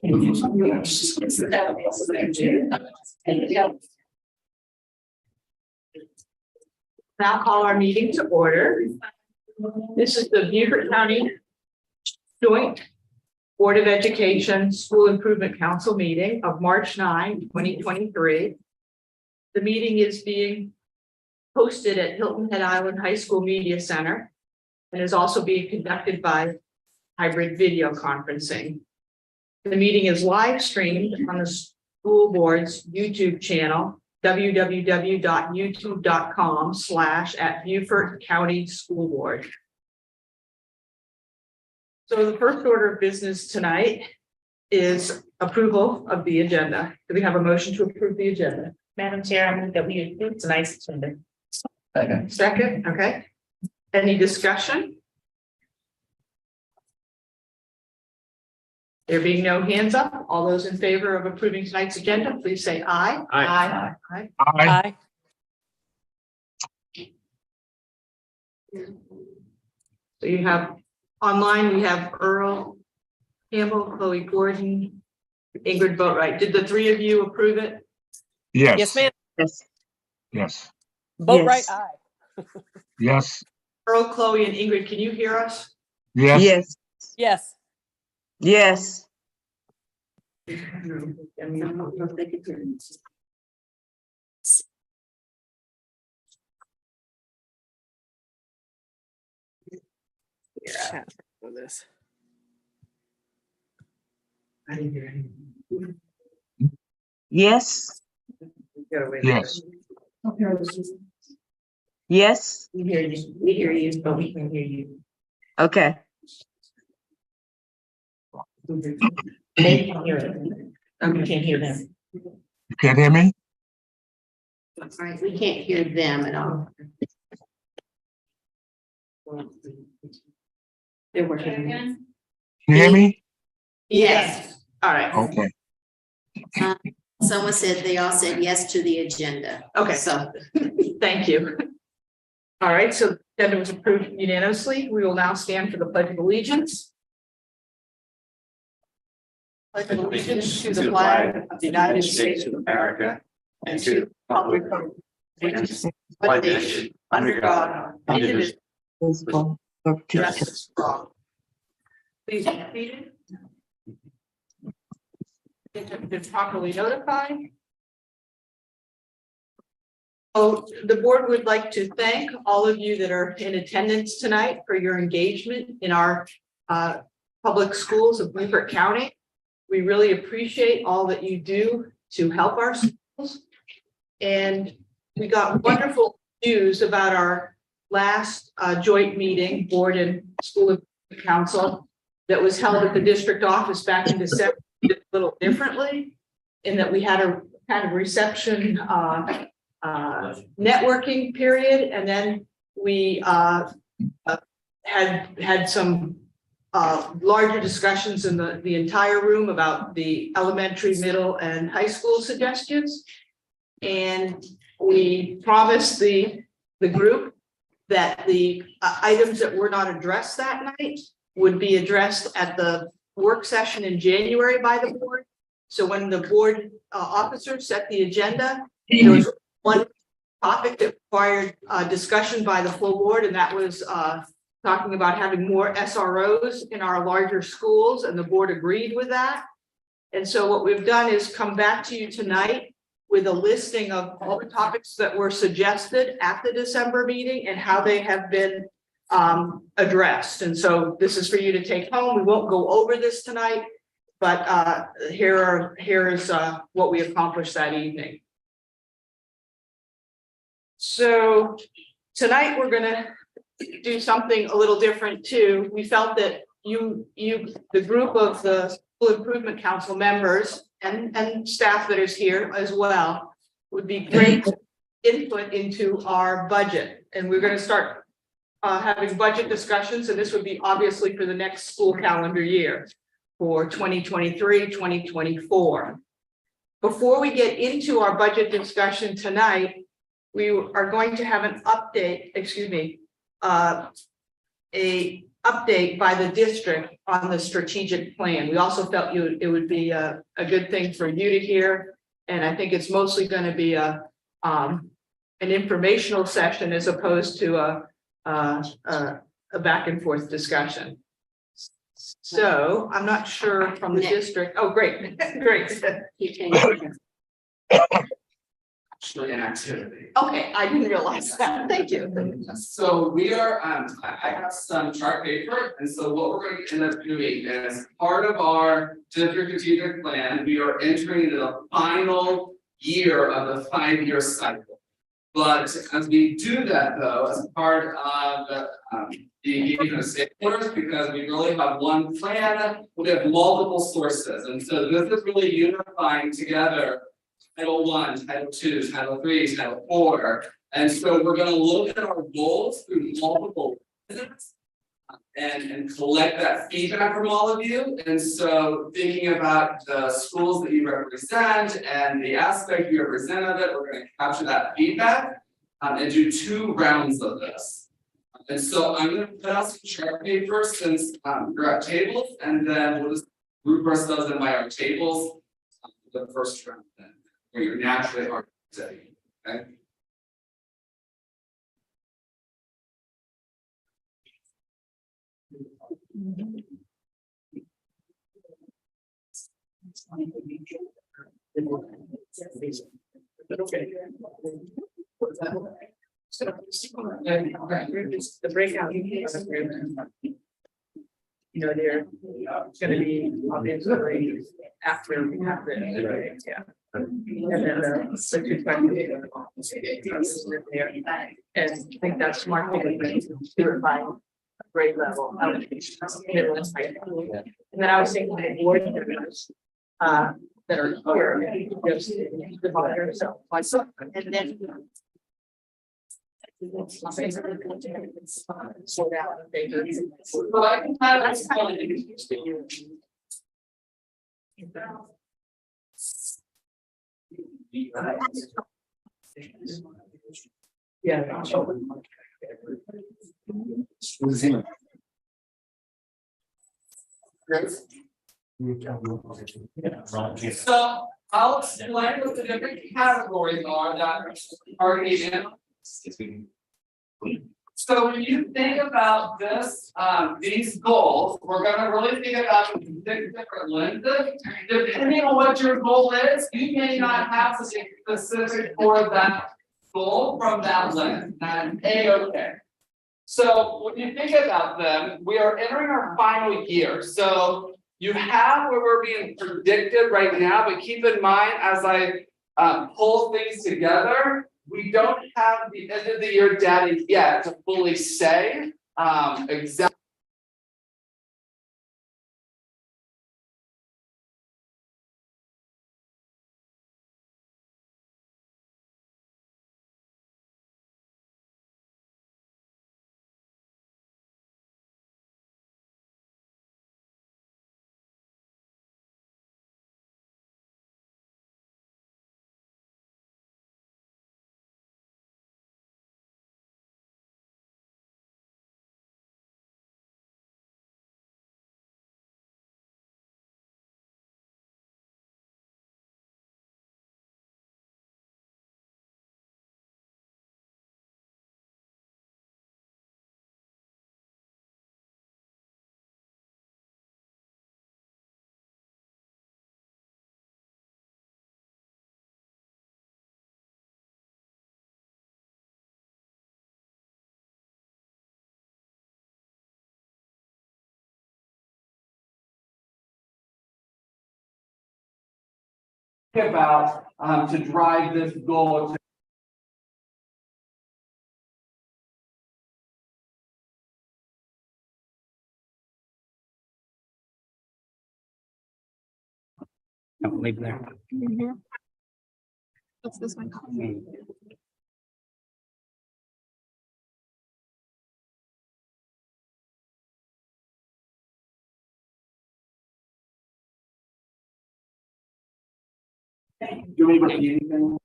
Now call our meeting to order. This is the Beaufort County Joint Board of Education School Improvement Council meeting of March 9, 2023. The meeting is being hosted at Hilton Head Island High School Media Center and is also being conducted by hybrid video conferencing. The meeting is live streamed on the school board's YouTube channel, www.youtube.com/@Beaufort County School Board. So the first order of business tonight is approval of the agenda. Do we have a motion to approve the agenda? Madam Chair, I move that we approve tonight's agenda. Second, okay. Any discussion? There being no hands up, all those in favor of approving tonight's agenda, please say aye. Aye. Aye. Aye. So you have online, we have Earl Campbell, Chloe Gordon, Ingrid Boatwright. Did the three of you approve it? Yes. Yes, ma'am. Yes. Yes. Vote right, Yes. aye. Yes. Earl, Chloe, and Ingrid, can you hear us? Yes. Yes. Yes. Yes. For this. I didn't hear anything. Yes. Yes. Yes. We hear you, but we can hear you. Okay. They can hear it. We can't hear them. You can't hear me? All right, we can't hear them at all. They're working. Can you hear me? Yes. All right. Okay. Someone said, they all said yes to the agenda. Okay. So, Thank you. All right, so the agenda was approved unanimously. We will now stand for the Pledge of Allegiance. Pledge of allegiance to the flag of the United States of America and to the republic for which it stands, one nation, under God, indivisible, with justice for all. Please be seated. It has been properly notified. So the board would like to thank all of you that are in attendance tonight for your engagement in our public schools of Beaufort County. We really appreciate all that you do to help our schools. And we got wonderful news about our last joint meeting, board and school council, that was held at the district office back in December, a little differently, in that we had a kind of reception networking period, and then we had some larger discussions in the entire room about the elementary, middle, and high school suggestions. And we promised the group that the items that were not addressed that night would be addressed at the work session in January by the board. So when the board officers set the agenda, there was one topic that required discussion by the full board, and that was talking about having more SROs in our larger schools, and the board agreed with that. And so what we've done is come back to you tonight with a listing of all the topics that were suggested at the December meeting and how they have been addressed. And so this is for you to take home. We won't go over this tonight, but here is what we accomplished that evening. So tonight we're going to do something a little different too. We felt that the group of the School Improvement Council members and staff that is here as well would be great input into our budget. And we're going to start having budget discussions, and this would be obviously for the next school calendar year for 2023, 2024. Before we get into our budget discussion tonight, we are going to have an update, a update by the district on the strategic plan. We also felt it would be a good thing for you to hear. And I think it's mostly going to be an informational session as opposed to a back and forth discussion. So I'm not sure from the district. Oh, great, great. You can- Actually, an activity. Okay, I didn't realize that. Thank you. So we are, I have some chart paper, and so what we're going to end up doing is part of our district strategic plan, we are entering into the final year of the 5-year cycle. But as we do that though, as part of the engagement of stakeholders, because we really have one plan, we have multiple sources, and so this is really unifying together Title 1, Title 2, Title 3, Title 4. And so we're going to look at our goals through multiple lenses and collect that feedback from all of you. And so thinking about the schools that you represent and the aspect you represent of it, we're going to capture that feedback and do 2 rounds of this. And so I'm going to put out some chart paper since you're at tables, and then we'll just group ourselves in by our tables for the first round then. Where you're naturally are setting, okay? The breakout. You know, they're gonna be obviously after we have the, yeah. And then the 2 questions there. And I think that's smart thing to do it by grade level. Middle and high school. And then I was thinking the board members that are here, just the monitor, so myself, and then. Sort out the papers. So I can have that's kind of Yeah. So I'll explain what the different categories are that are needed. So when you think about this, these goals, we're gonna really think about them from 6 different lenses. Depending on what your goal is, you may not have to be specific for that goal from that lens, and A-okay. So when you think about them, we are entering our final year. So you have where we're being predicted right now, but keep in mind as I pull things together, we don't have the end of the year data yet to fully say exactly. About to drive this goal. Don't leave there. What's this one called? Do we need anything?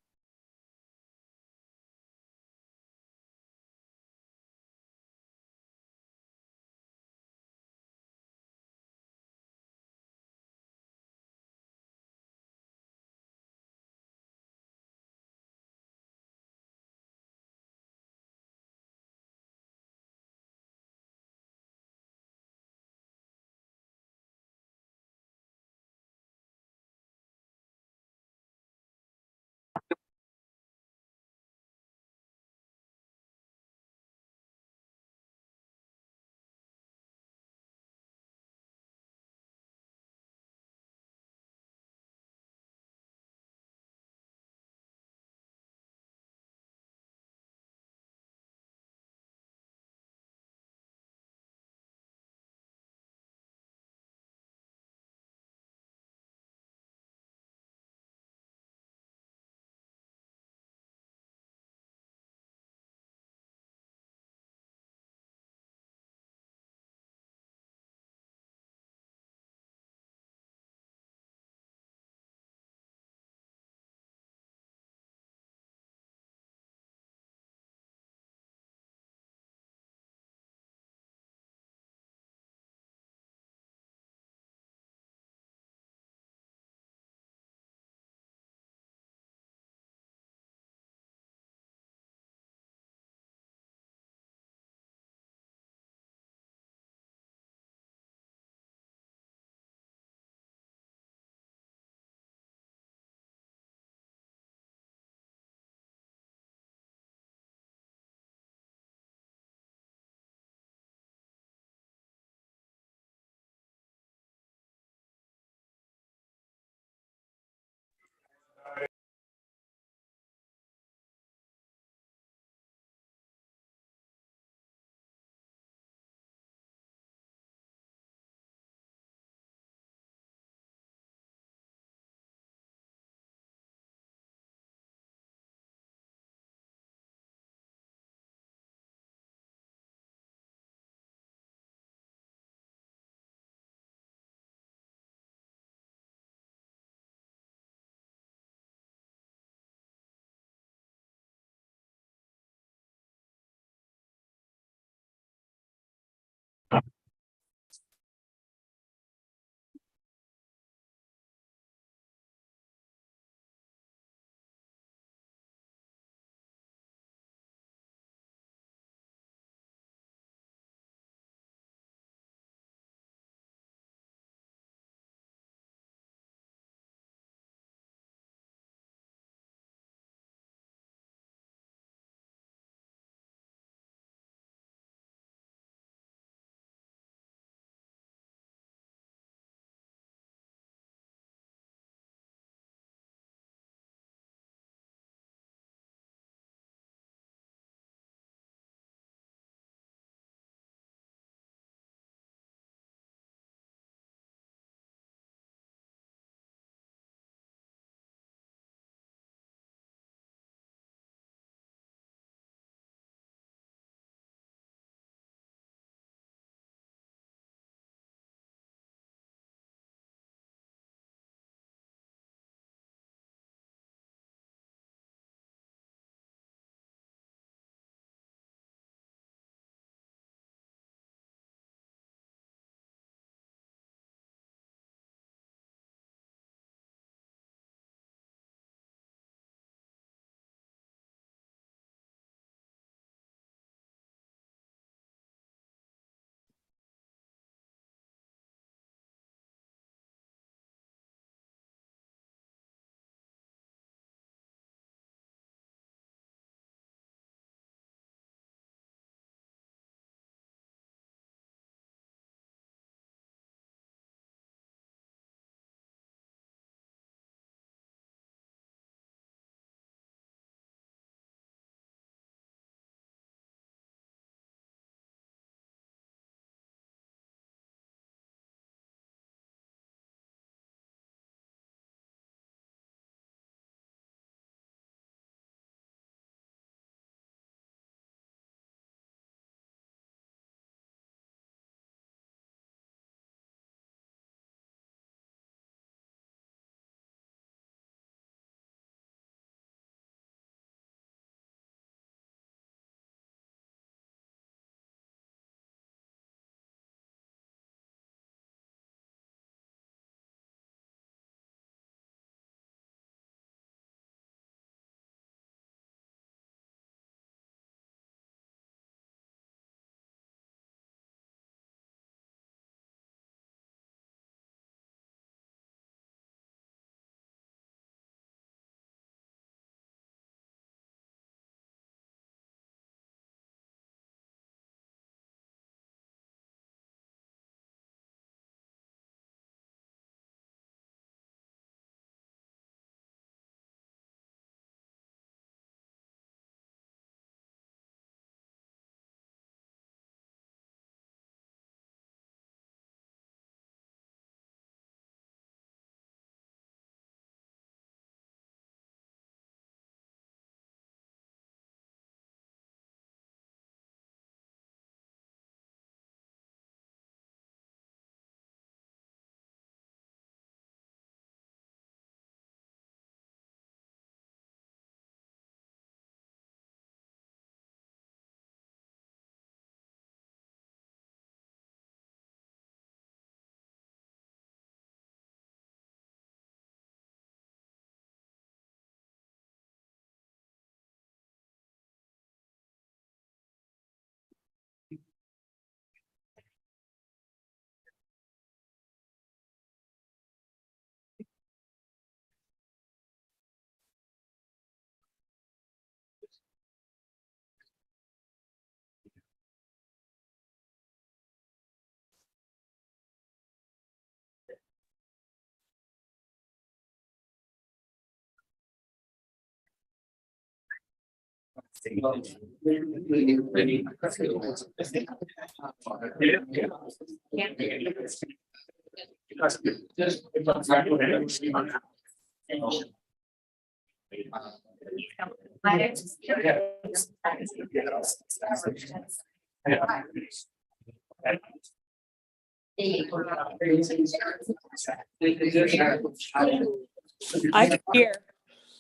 I can hear.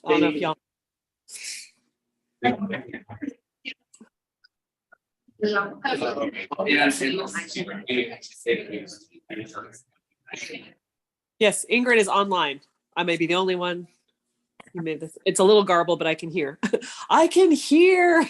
I don't know if y'all. Yes, Ingrid is online. I may be the only one who made this. It's a little garbled, but I can hear. I can hear.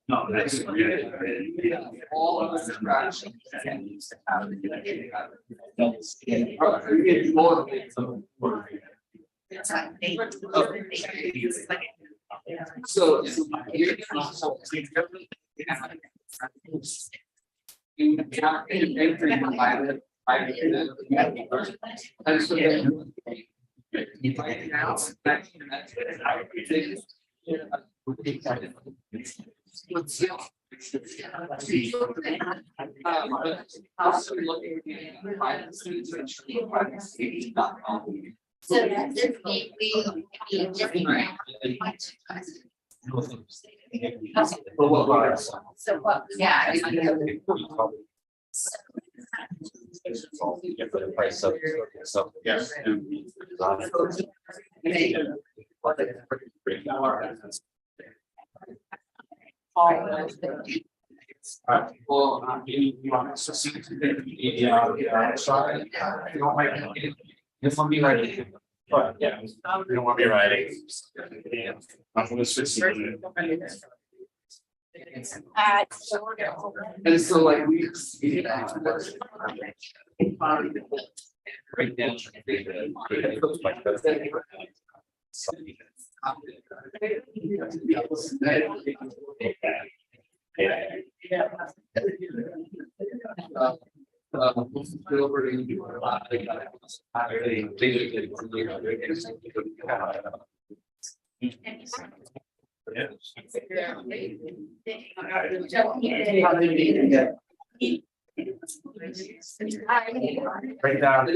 No, that's all of the distractions. So. So so what, yeah. Well, you want to see sorry, you don't like it. This will be ready. But yeah, you don't want to be writing. I'm gonna switch. And so like we. Right down. Right down.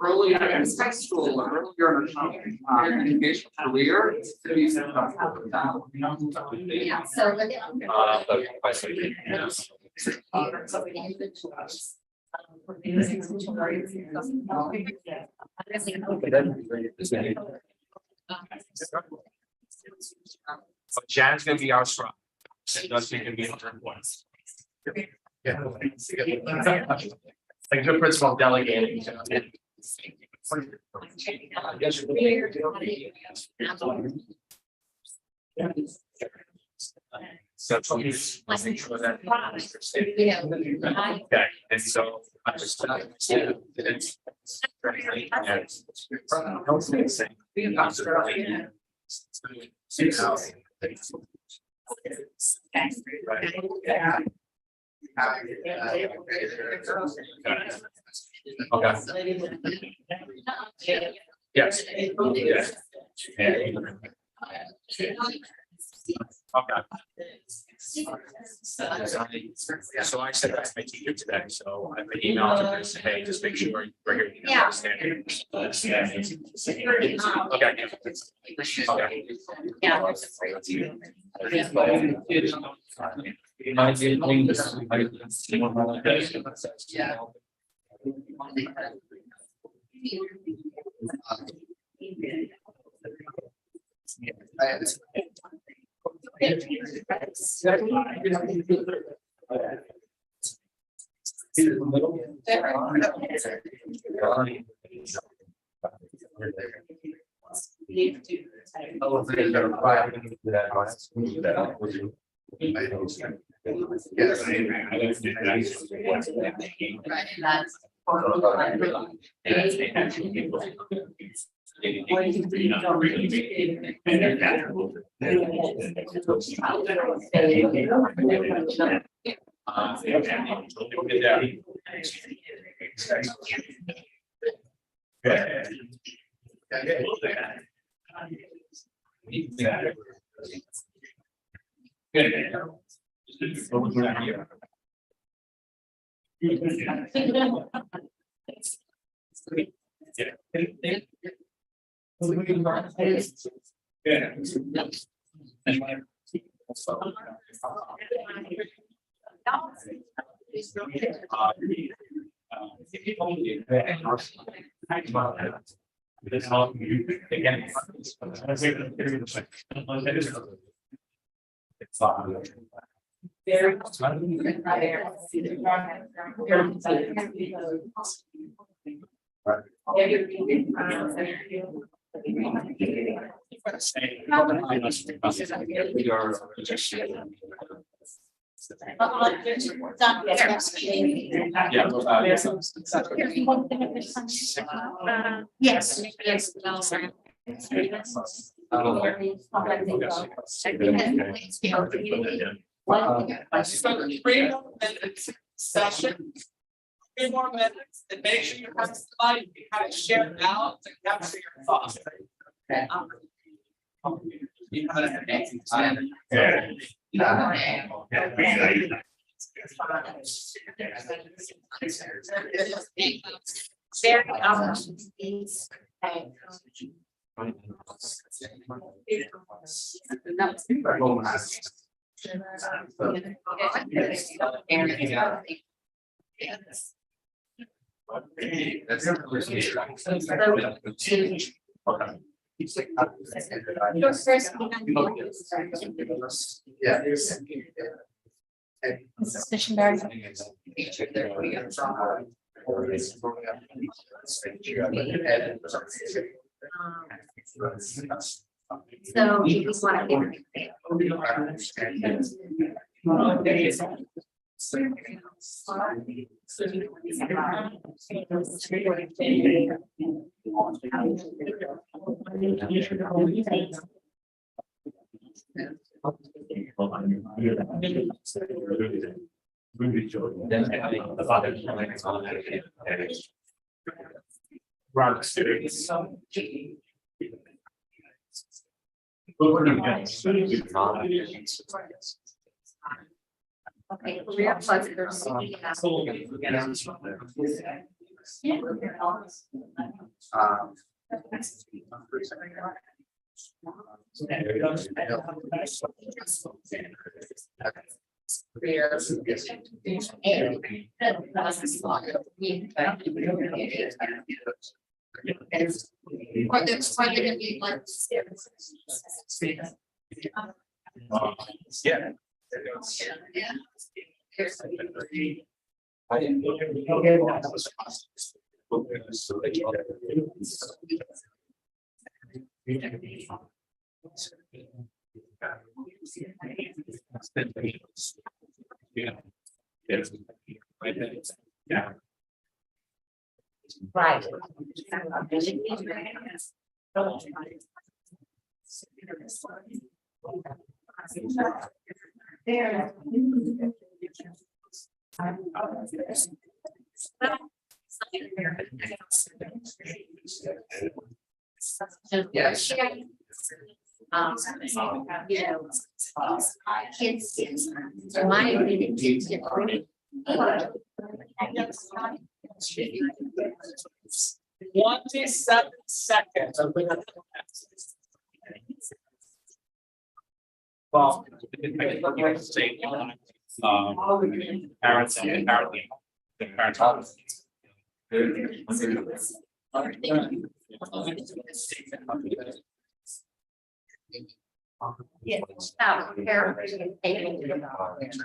Earlier in high school, earlier in our education career. Yeah, so. Jan's gonna be our strong. And Dustin can be our ones. Yeah. Like good principal delegating. So please, make sure that. Okay, and so I just. Yes. Okay. So I said that's my teacher today, so I emailed her and said, hey, just make sure you're here. Yeah. Okay. Yes. Session. 3 more minutes, and make sure you have slide, you kind of share out to capture your thoughts. You have an amazing time. Very So you just want okay, real pleasure. Right. Yes. You know, kids, my kids get pretty. 27 seconds. Well, parents and apparently the parents.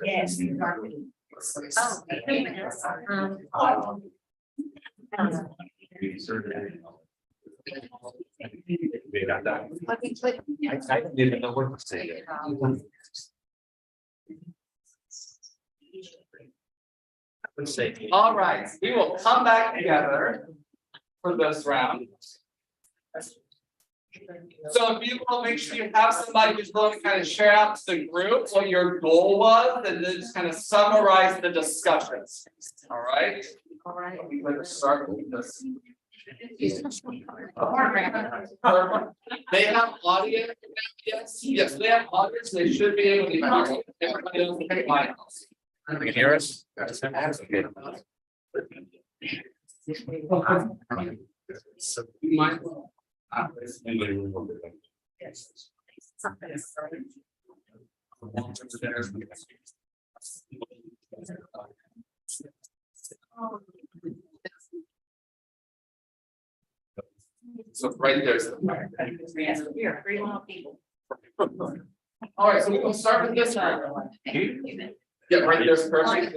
Yes. They got that. I didn't even know what to say. Let's see. All right, we will come back together for this round. So if you will make sure you have somebody who's willing to kind of share out to the group what your goal was, and then just kind of summarize the discussions. All right? All right. We better start with this. They have audience, yes, they have audience, they should be able to hear. Everybody else can find us. You can hear us? That's okay. So you might. So right there's. Here, 3 more people. All right, so we will start with this one. Yeah, right there's perfect.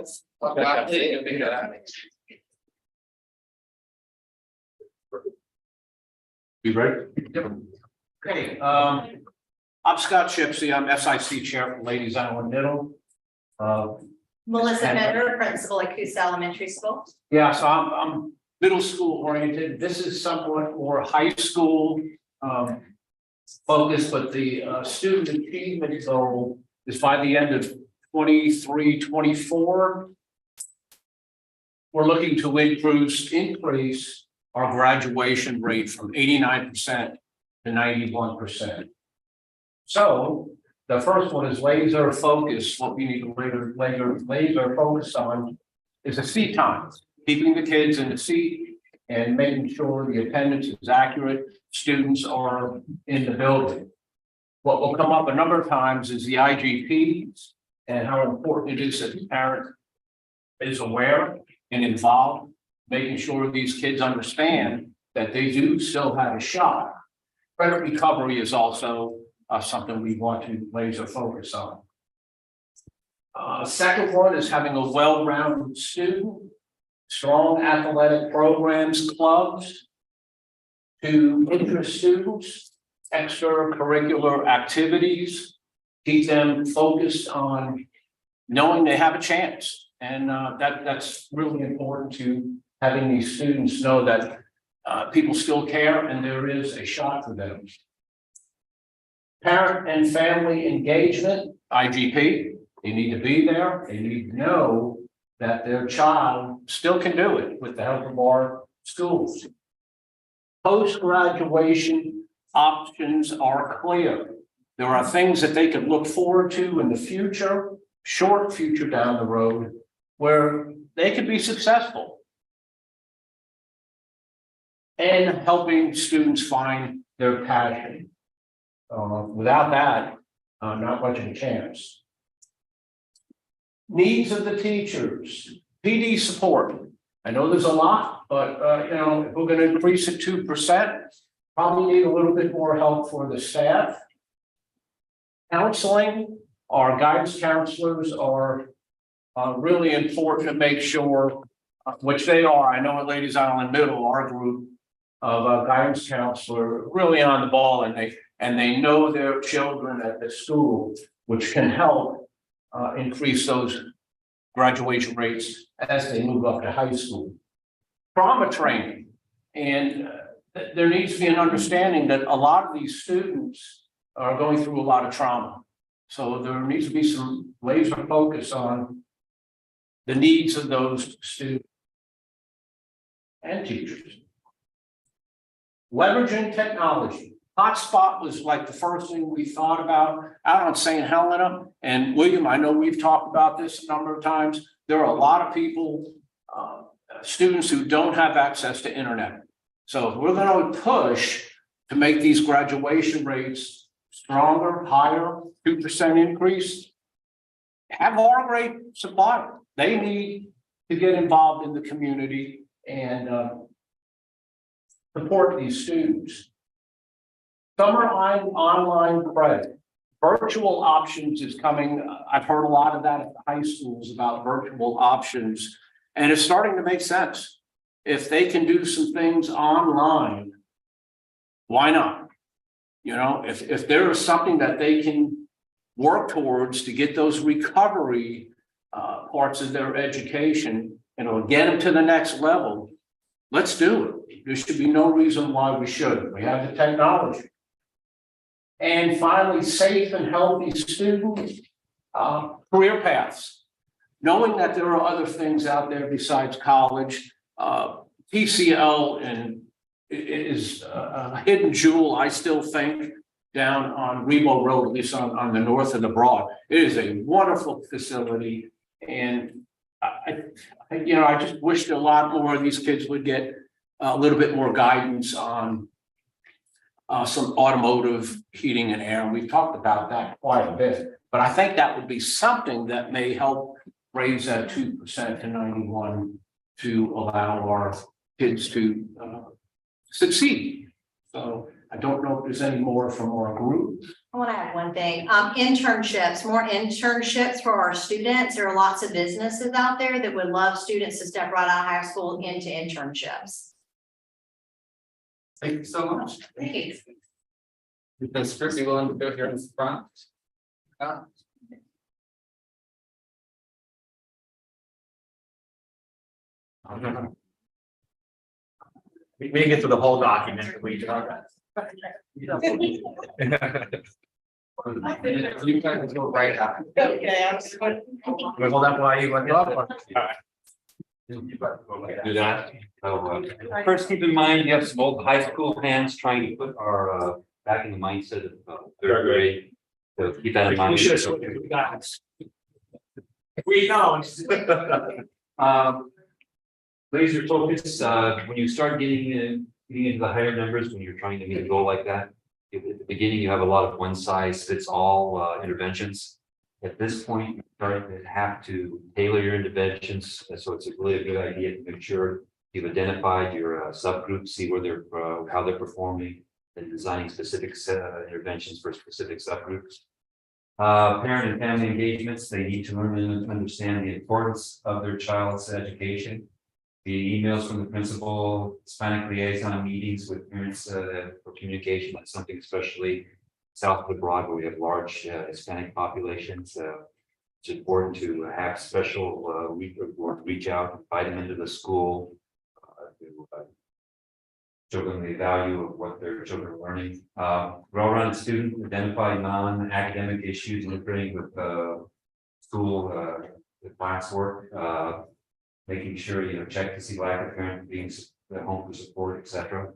You ready? Okay, I'm Scott Shipsey, I'm SIC Chair for Ladies Island Middle. Melissa And- Bender, principal at Coosa Elementary School. Yeah, so I'm middle school oriented. This is somewhat more high school focused, but the student achievement goal is by the end of 23-24. We're looking to increase our graduation rate from 89% to 91%. So the first one is laser focus. What we need to laser focus on is the seat time, keeping the kids in the seat and making sure the attendance is accurate, students are in the building. What will come up a number of times is the IGPs and how important it is that the parent is aware and involved, making sure these kids understand that they do still have a shot. Credit recovery is also something we want to laser focus on. Second one is having a well-rounded student, strong athletic programs, clubs to interest students, extracurricular activities, keep them focused on knowing they have a chance. And that's really important to having these students know that people still care and there is a shot for them. Parent and family engagement, IGP, they need to be there. They need to know that their child still can do it with the help of our schools. Post-graduation options are clear. There are things that they can look forward to in the future, short future down the road, where they could be successful. And helping students find their passion. Without that, not much of a chance. Needs of the teachers, PD support. I know there's a lot, but if we're going to increase it 2%, probably need a little bit more help for the staff. Counseling, our guidance counselors are really important to make sure, which they are. I know at Ladies Island Middle, our group of guidance counselor really on the ball, and they know their children at the school, which can help increase those graduation rates as they move up to high school. Trauma training, and there needs to be an understanding that a lot of these students are going through a lot of trauma. So there needs to be some laser focus on the needs of those students and teachers. Leveraging technology. Hotspot was like the first thing we thought about out on St. Helena. And William, I know we've talked about this a number of times. There are a lot of people, students who don't have access to internet. So if we're going to push to make these graduation rates stronger, higher, 2% increase, have our great supplier. They need to get involved in the community and support these students. Summer online credit. Virtual options is coming. I've heard a lot of that at the high schools about virtual options, and it's starting to make sense. If they can do some things online why not? You know, if there is something that they can work towards to get those recovery parts of their education, you know, get them to the next level, let's do it. There should be no reason why we shouldn't. We have the technology. And finally, safe and healthy student career paths. Knowing that there are other things out there besides college, PCL and is a hidden jewel, I still think, down on Rebo Road, at least on the north of the Broad. It is a wonderful facility, and I just wish that a lot more of these kids would get a little bit more guidance on some automotive heating and air. We've talked about that quite a bit, but I think that would be something that may help raise that 2% to 91 to allow our kids to succeed. So I don't know if there's any more from our group. I want to add one thing, internships, more internships for our students. There are lots of businesses out there that would love students to step right out of high school into internships. Thank you so much. Thank you. Is Chrissy willing to go here in the front? We didn't get through the whole document, but we. You guys go right out. Okay, I was. Well, that's why you went off. Do that. First, keep in mind, you have some old high school hands trying to put our back in the mindset of third grade. So keep that in mind. We know. Laser focus, when you start getting into the higher numbers, when you're trying to meet a goal like that, at the beginning, you have a lot of one size fits all interventions. At this point, you start to have to tailor your interventions. So it's really a good idea to make sure you've identified your subgroups, see where they're, how they're performing, and designing specific interventions for specific subgroups. Parent and family engagements, they need to learn and understand the importance of their child's education. The emails from the principal, Hispanic liaison meetings with parents for communication, that's something especially south of the Broad where we have large Hispanic populations. It's important to have special reach out, invite them into the school, to show them the value of what their children are learning. Well-rounded student, identify non-academic issues interfering with school classwork. Making sure check to see lack of parent being at home for support, etc.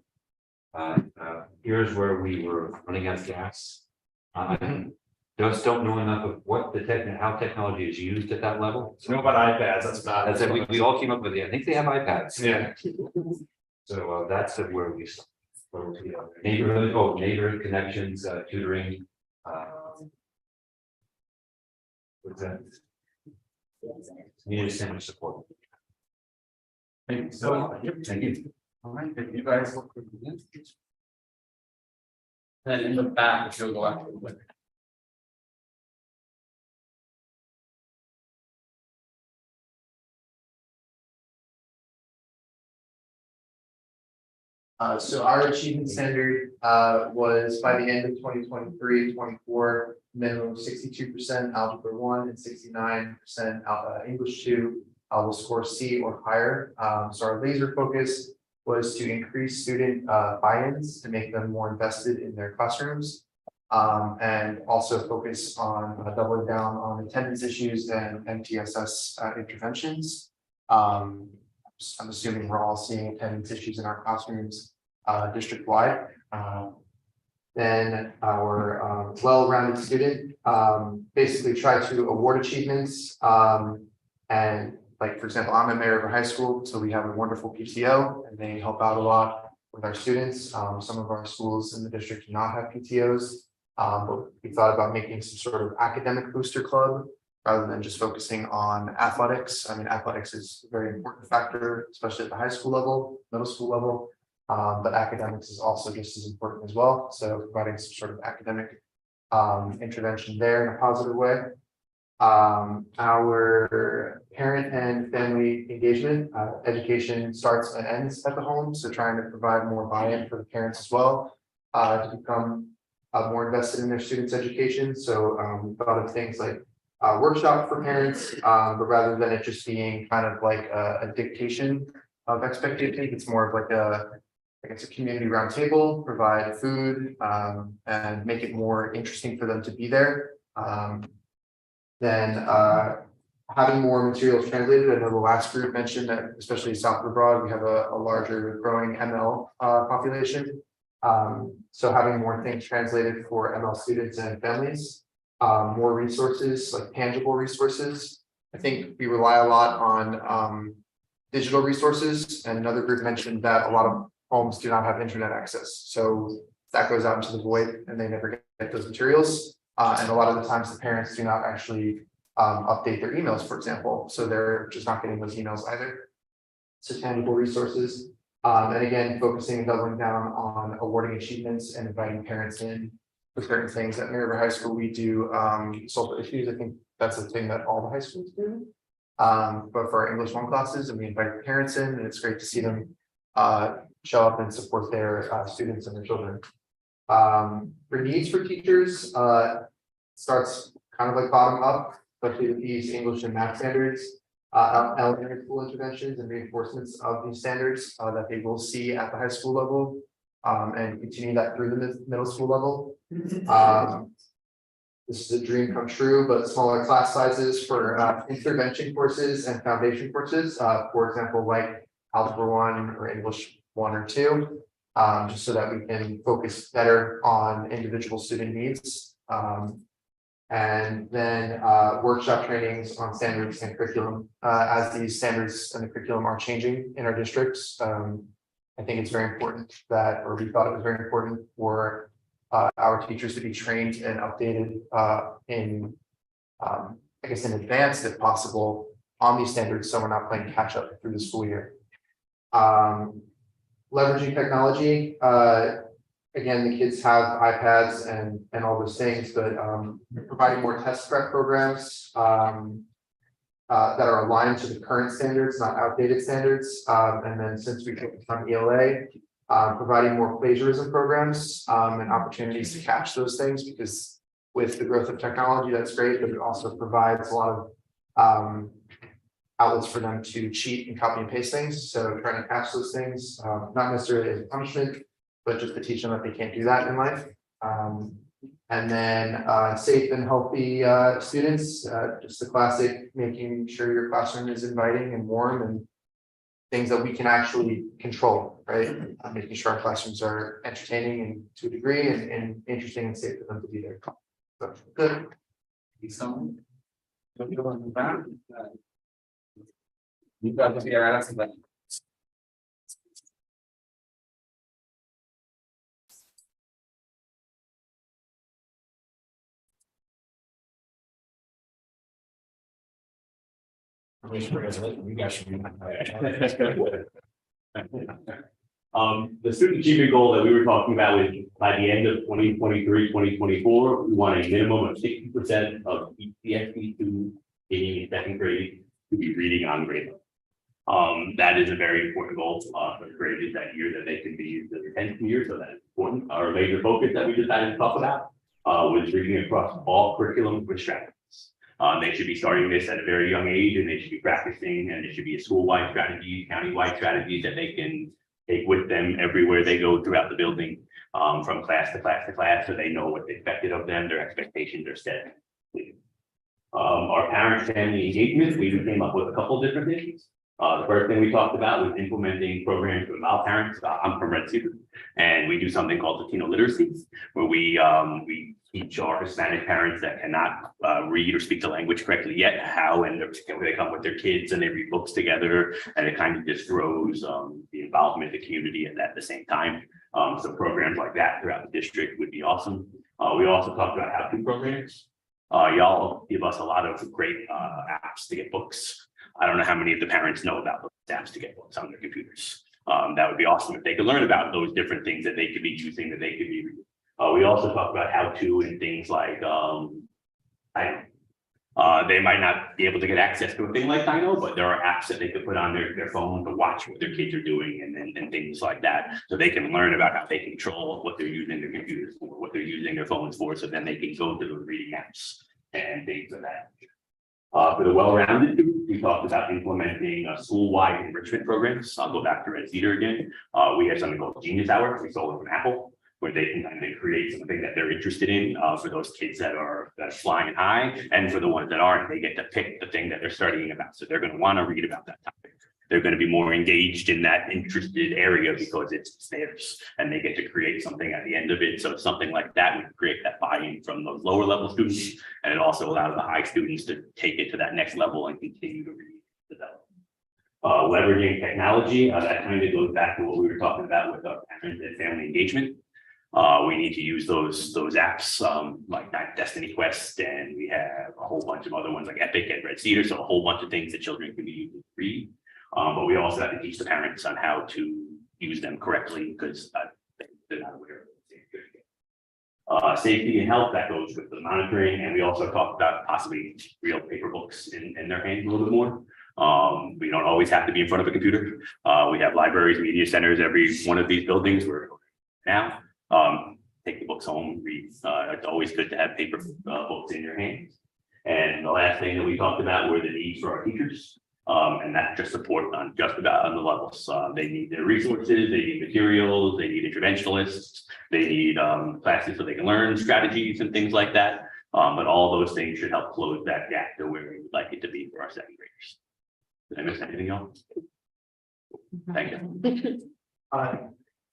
Here's where we were running out of gas. I just don't know enough of what how technology is used at that level. Know about iPads, that's about. That's it. We all came up with it. I think they have iPads. Yeah. So that's where we start. Neighborhood connections, tutoring. What's that? Community center support. Thank you so much. Thank you. All right, if you guys look for the. Then in the back, if you'll go after the winner. So our achievement standard was by the end of 2023-24, minimum of 62% algebra 1 and 69% English 2 will score C or higher. So our laser focus was to increase student buy-ins to make them more invested in their classrooms, and also focus on doubling down on attendance issues and MTSS interventions. I'm assuming we're all seeing attendance issues in our classrooms district-wide. Then our well-rounded student basically try to award achievements. And like, for example, I'm a mayor of a high school, so we have a wonderful PTO and they help out a lot with our students. Some of our schools in the district do not have PTOs, but we thought about making some sort of academic booster club rather than just focusing on athletics. I mean, athletics is a very important factor, especially at the high school level, middle school level, but academics is also just as important as well. So providing some sort of academic intervention there in a positive way. Our parent and family engagement, education starts and ends at the home. So trying to provide more buy-in for the parents as well. to become more invested in their students' education. So we thought of things like workshop for parents, but rather than it just being kind of like a dictation of expectations, it's more of like I guess a community roundtable, provide food, and make it more interesting for them to be there. Then having more materials translated. I know the last group mentioned that, especially South Broad, we have a larger growing ML population. So having more things translated for ML students and families, more resources, like tangible resources. I think we rely a lot on digital resources, and another group mentioned that a lot of homes do not have internet access. So that goes out into the void and they never get those materials. And a lot of the times the parents do not actually update their emails, for example. So they're just not getting those emails either. So tangible resources. And again, focusing and doubling down on awarding achievements and inviting parents in for certain things. At Mary River High School, we do social issues. I think that's a thing that all the high schools do. But for our English 1 classes, and we invite parents in, and it's great to see them show up and support their students and their children. For needs for teachers, starts kind of like bottom up, especially with these English and math standards, elementary school interventions and reinforcements of these standards that they will see at the high school level, and continue that through the middle school level. This is a dream come true, but smaller class sizes for intervention courses and foundation courses, for example, like Algebra 1 or English 1 or 2, just so that we can focus better on individual student needs. And then workshop trainings on standards and curriculum, as these standards and the curriculum are changing in our districts. I think it's very important that, or we thought it was very important for our teachers to be trained and updated in, I guess, in advance, if possible, on these standards, so we're not playing catch up through the school year. Leveraging technology. Again, the kids have iPads and all those things, but providing more test prep programs that are aligned to the current standards, not outdated standards. And then since we focus on ELA, providing more plagiarism programs and opportunities to catch those things, because with the growth of technology, that's great, but it also provides a lot of outlets for them to cheat and copy and paste things. So trying to catch those things, not necessarily as a punishment, but just to teach them that they can't do that in life. And then safe and healthy students, just the classic, making sure your classroom is inviting and warm and things that we can actually control, right? Making sure our classrooms are entertaining and to a degree and interesting and safe for them to be there. So, good. Someone? You got to be around. Mr. President, you guys should be. The student achievement goal that we were talking about is by the end of 2023, 2024, we want a minimum of 60% of ECSE2 being in second grade to be reading on grade level. That is a very important goal for grade is that year that they can be the 10th year, so that's important. Our major focus that we decided to talk about was reading across all curriculum with strategies. They should be starting this at a very young age, and they should be practicing, and it should be a school-wide strategy, county-wide strategy that they can take with them everywhere they go throughout the building, from class to class to class, so they know what's expected of them, their expectations are set. Our parent-family engagement, we came up with a couple different things. The first thing we talked about was implementing programs with our parents. I'm from Red Cedar, and we do something called Latino literacy, where we teach our Hispanic parents that cannot read or speak the language correctly yet how, and they come with their kids and they read books together, and it kind of just grows the involvement of the community at the same time. So programs like that throughout the district would be awesome. We also talked about how-to programs. Y'all give us a lot of great apps to get books. I don't know how many of the parents know about those apps to get books on their computers. That would be awesome if they could learn about those different things that they could be using, that they could be reading. We also talk about how to and things like They might not be able to get access to a thing like Dino, but there are apps that they could put on their phone to watch what their kids are doing and things like that. So they can learn about how they control what they're using their computers for, what they're using their phones for, so then they can go to the reading apps and things of that. For the well-rounded students, we talked about implementing school-wide enrichment programs. I'll go back to Red Cedar again. We have something called Genius Hour. We stole it from Apple, where they can kind of create something that they're interested in for those kids that are flying high, and for the ones that aren't, they get to pick the thing that they're studying about. So they're going to want to read about that topic. They're going to be more engaged in that interested area because it's theirs, and they get to create something at the end of it. So something like that would create that buy-in from those lower level students, and it also allows the high students to take it to that next level and continue to read. Develop. Leveraging technology, that kind of goes back to what we were talking about with parent and family engagement. We need to use those apps like Destiny Quest, and we have a whole bunch of other ones like Epic and Red Cedar, so a whole bunch of things that children can be using to read. But we also have to teach the parents on how to use them correctly because they're not aware of it. Safety and health, that goes with the monitoring, and we also talked about possibly real paper books in their hands a little bit more. We don't always have to be in front of a computer. We have libraries, media centers, every one of these buildings where now. Take the books home, read. It's always good to have paper books in your hands. And the last thing that we talked about were the needs for our teachers. And that's just support on just about on the levels. They need their resources, they need materials, they need interventionalists, they need classes so they can learn strategies and things like that. But all those things should help close that gap to where we would like it to be for our second graders. Did I miss anything else? Thank you.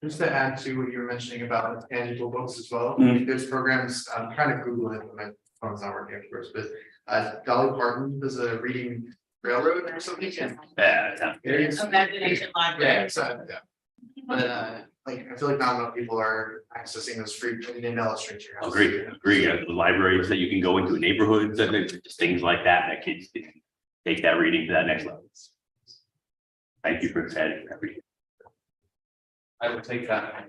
Just to add to what you were mentioning about tangible books as well, Mhm. there's programs, I'm trying to Google it, but my phone's not working of course, but Dolly Parton does a reading railroad or something. Yeah. Imagination Yeah, library. so, yeah. But like, I feel like not enough people are accessing those free, they didn't illustrate your house. Agree. The libraries that you can go into neighborhoods and just things like that kids can take that reading to that next level. Thank you for adding that reading. I will take that.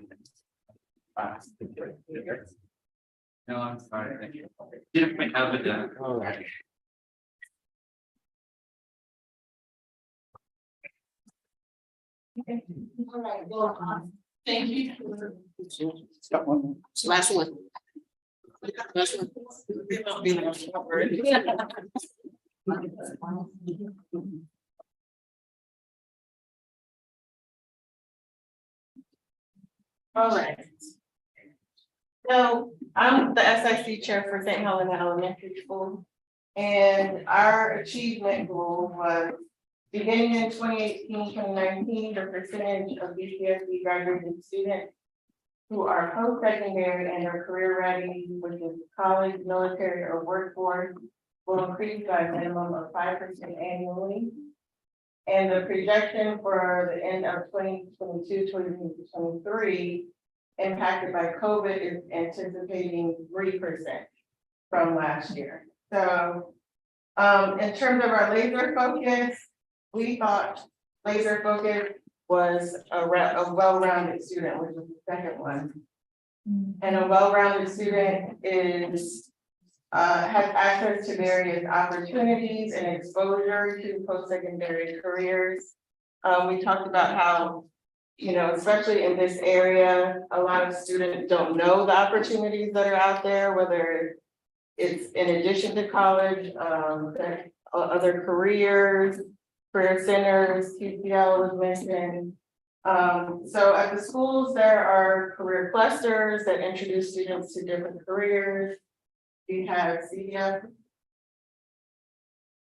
No, I'm sorry, thank you. Didn't have it done. All right. All right, well, thank you. Got one. Last one. Last one. All right. So I'm the SIC chair for St. Helena Elementary School. And our achievement goal was beginning in 2018-2019, the percentage of BCSD graduating students who are post-secondary and are career ready, which is college, military, or workforce, will increase by a minimum of 5% annually. And the projection for the end of 2022-2023 impacted by COVID is anticipating 3% from last year. So in terms of our laser focus, we thought laser focus was a well-rounded student, which was the second one. And a well-rounded student is has access to various opportunities and exposure to post-secondary careers. We talked about how, you know, especially in this area, a lot of students don't know the opportunities that are out there, whether it's in addition to college, other careers, career centers, TCL was mentioned. So at the schools, there are career clusters that introduce students to different careers. We have CDF,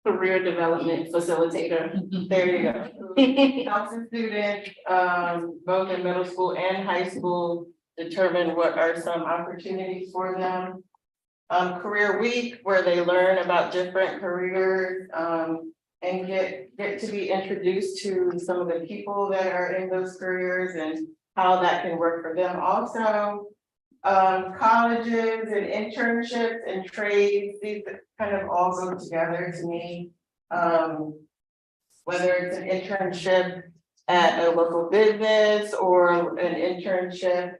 career development facilitator. There you go. Helps the student, both in middle school and high school, determine what are some opportunities for them. Career week, where they learn about different careers, and get to be introduced to some of the people that are in those careers and how that can work for them also. Colleges and internships and trades, these kind of all go together to me. Whether it's an internship at a local business or an internship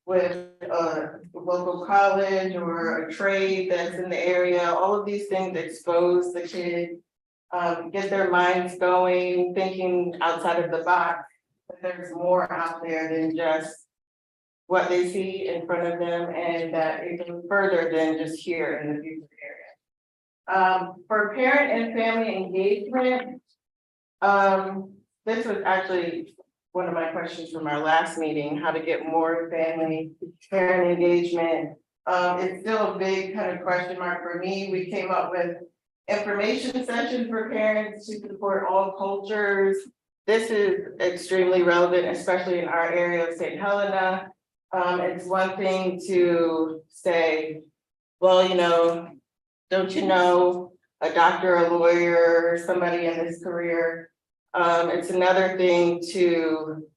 with a local college or a trade that's in the area. All of these things expose the kid, get their minds going, thinking outside of the box. That there's more out there than just what they see in front of them, and that it goes further than just here in the future area. For parent and family engagement, this was actually one of my questions from our last meeting, how to get more family parent engagement. It's still a big kind of question mark for me. We came up with information sessions for parents to support all cultures. This is extremely relevant, especially in our area of St. Helena. It's one thing to say, well, you know, don't you know, a doctor, a lawyer, somebody in this career. It's another thing to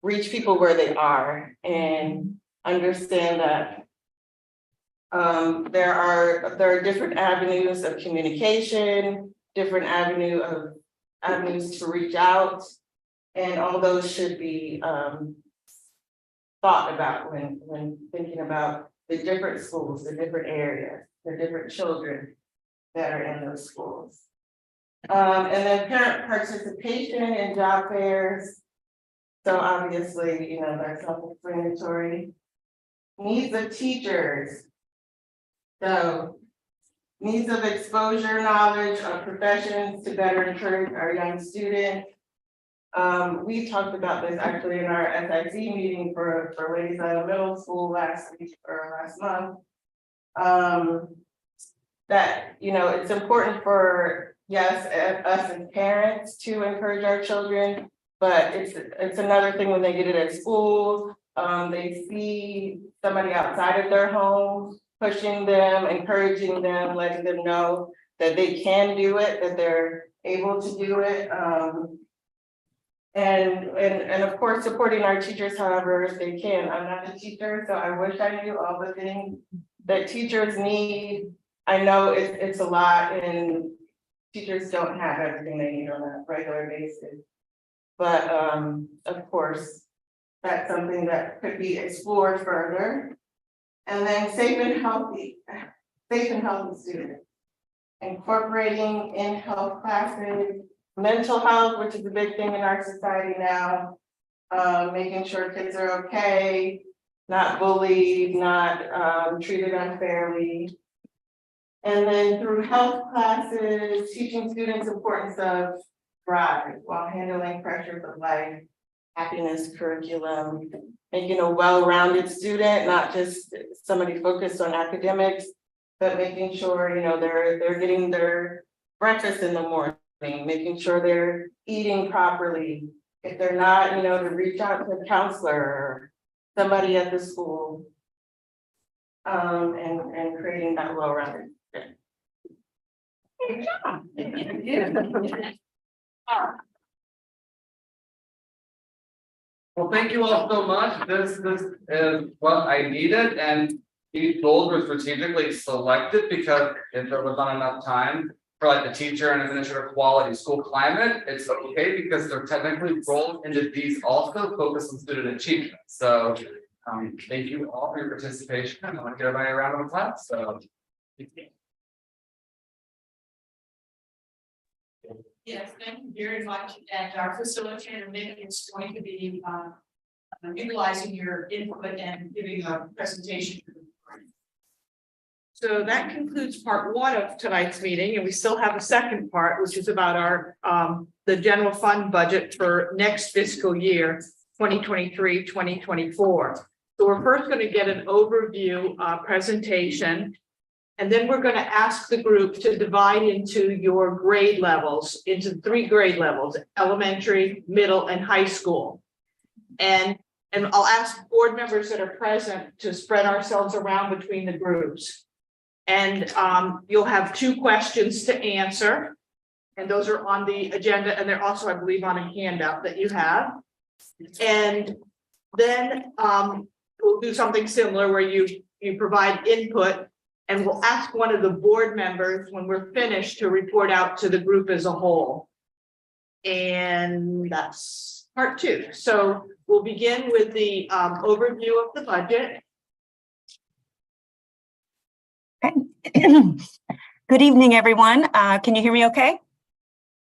reach people where they are and understand that there are different avenues of communication, different avenues to reach out, and all those should be thought about when thinking about the different schools, the different areas, the different children that are in those schools. And then parent participation in job fairs. So obviously, you know, that's self-explanatory. Needs of teachers. So needs of exposure, knowledge of professions to better encourage our young students. We talked about this actually in our SIC meeting for ladies out of middle school last week or last month. That, you know, it's important for, yes, us as parents to encourage our children, but it's another thing when they get it at school. They see somebody outside of their home pushing them, encouraging them, letting them know that they can do it, that they're able to do it. And of course, supporting our teachers however they can. I'm not a teacher, so I wish I knew all the things that teachers need. I know it's a lot and teachers don't have everything they need on a regular basis. But of course, that's something that could be explored further. And then safe and healthy students. Incorporating in health classes, mental health, which is a big thing in our society now. Making sure kids are okay, not bullied, not treated unfairly. And then through health classes, teaching students importance of thrive while handling pressures of life, happiness curriculum, making a well-rounded student, not just somebody focused on academics, but making sure, you know, they're getting their breakfast in the morning, making sure they're eating properly. If they're not, you know, to reach out to a counselor or somebody at the school. And creating that well-rounded. Good job. Well, thank you all so much. This is what I needed, and these goals were strategically selected because if there was not enough time for like the teacher and administrator quality school climate, it's okay because they're technically rolled into these also focus on student achievement. So thank you all for your participation. I'm gonna give everybody a round of applause. So Yes, thank you very much. And our facilitator, Nick, is going to be utilizing your input and giving a presentation. So that concludes part one of tonight's meeting, and we still have a second part, which is about our the general fund budget for next fiscal year, 2023-2024. So we're first going to get an overview presentation. And then we're going to ask the group to divide into your grade levels, into 3 grade levels, elementary, middle, and high school. And I'll ask board members that are present to spread ourselves around between the groups. And you'll have 2 questions to answer. And those are on the agenda. And they're also, I believe, on a handout that you have. And then we'll do something similar where you provide input. And we'll ask one of the board members when we're finished to report out to the group as a whole. And that's part two. So we'll begin with the overview of the budget. Good evening, everyone. Can you hear me okay?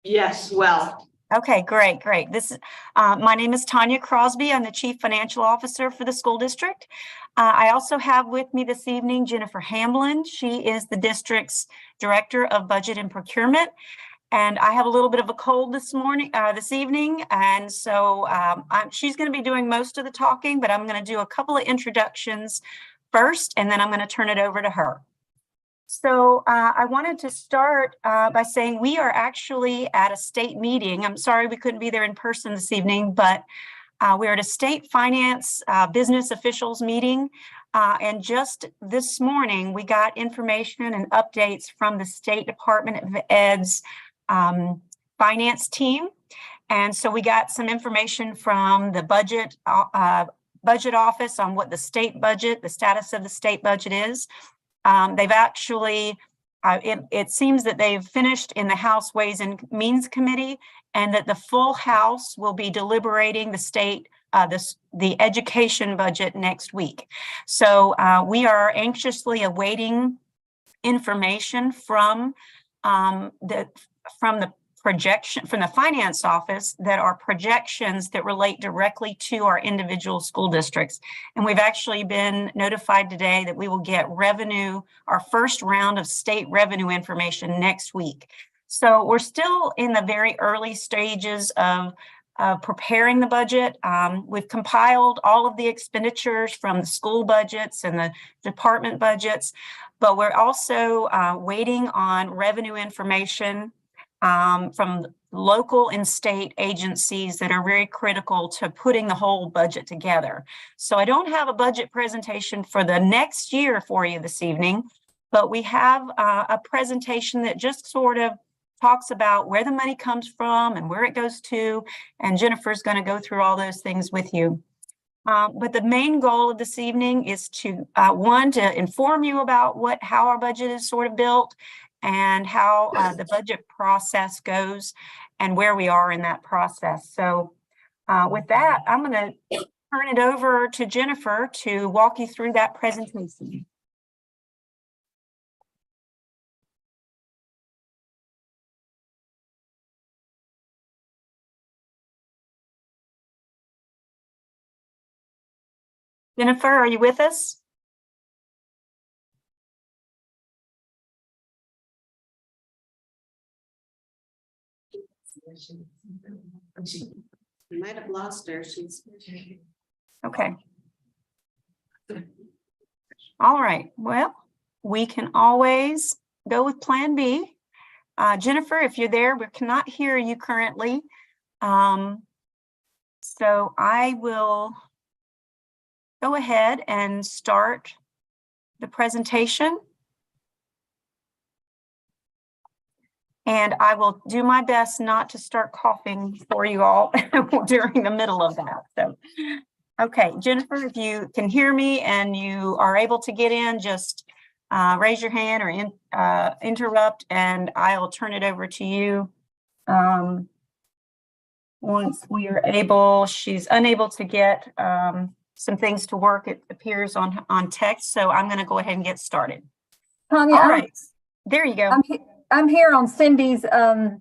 Yes, well. Okay, great. This is my name is Tanya Crosby. I'm the Chief Financial Officer for the school district. I also have with me this evening Jennifer Hamlin. She is the district's Director of Budget and Procurement. And I have a little bit of a cold this evening. And so she's going to be doing most of the talking, but I'm going to do a couple of introductions first, and then I'm going to turn it over to her. So I wanted to start by saying we are actually at a state meeting. I'm sorry we couldn't be there in person this evening, but we're at a state finance business officials meeting. And just this morning, we got information and updates from the State Department of Ed's finance team. And so we got some information from the budget office on what the status of the state budget is. They've actually, it seems that they've finished in the House Ways and Means Committee, and that the full House will be deliberating the education budget next week. So we are anxiously awaiting information from the finance office that are projections that relate directly to our individual school districts. And we've actually been notified today that we will get our first round of state revenue information next week. So we're still in the very early stages of preparing the budget. We've compiled all of the expenditures from the school budgets and the department budgets, but we're also waiting on revenue information from local and state agencies that are very critical to putting the whole budget together. So I don't have a budget presentation for the next year for you this evening, but we have a presentation that just sort of talks about where the money comes from and where it goes to, and Jennifer's going to go through all those things with you. But the main goal of this evening is to, to inform you about how our budget is sort of built, and how the budget process goes and where we are in that process. So with that, I'm going to turn it over to Jennifer to walk you through that presentation. Jennifer, are you with us? We might have lost her. Okay. All right. Well, we can always go with Plan B. Jennifer, if you're there, we cannot hear you currently. So I will go ahead and start the presentation. And I will do my best not to start coughing for you all during the middle of that. So, okay, Jennifer, if you can hear me and you are able to get in, just raise your hand or interrupt, and I'll turn it over to you. Once we are able, she's unable to get some things to work, it appears on text. So I'm going to go ahead and get started. Tanya, all right, there you go. I'm here on Cindy's, there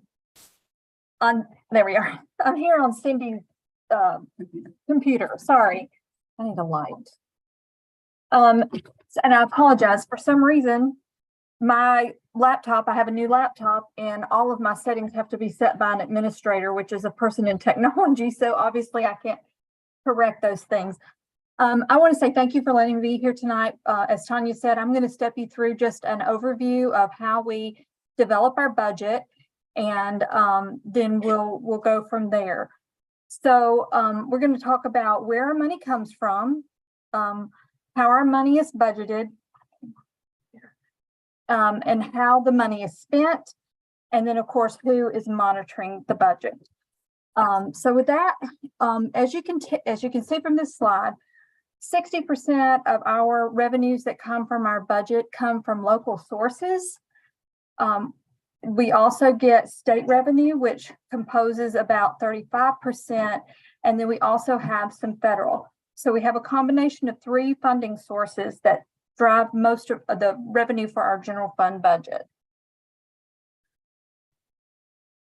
we are. I'm here on Cindy's computer. Sorry, I need a light. And I apologize. For some reason, my laptop, I have a new laptop, and all of my settings have to be set by an administrator, which is a person in technology. So obviously I can't correct those things. I want to say thank you for letting me be here tonight. As Tanya said, I'm going to step you through just an overview of how we develop our budget, and then we'll go from there. So we're going to talk about where our money comes from, how our money is budgeted, and how the money is spent, and then of course who is monitoring the budget. So with that, as you can see from this slide, 60% of our revenues that come from our budget come from local sources. We also get state revenue, which composes about 35%, And then we also have some federal. So we have a combination of 3 funding sources that drive most of the revenue for our general fund budget.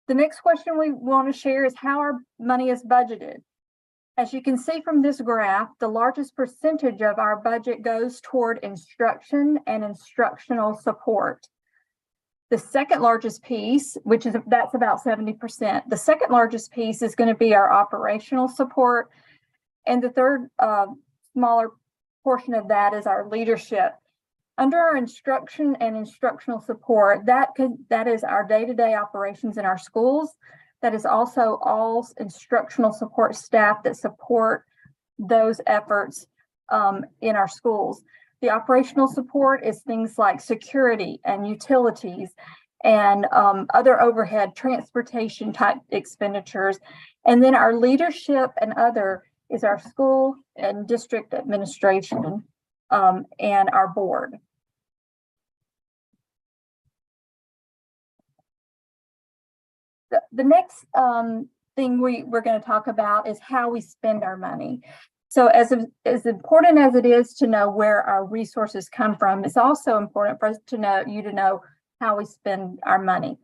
The next question we want to share is how our money is budgeted. As you can see from this graph, the largest percentage of our budget goes toward instruction and instructional support. The second largest piece, that's about 70%. The second largest piece is going to be our operational support. And the third smaller portion of that is our leadership. Under our instruction and instructional support, that is our day-to-day operations in our schools. That is also all instructional support staff that support those efforts in our schools. The operational support is things like security and utilities and other overhead transportation type expenditures. And then our leadership and other is our school and district administration and our board. The next thing we're going to talk about is how we spend our money. So as important as it is to know where our resources come from, it's also important for us to know how we spend our money.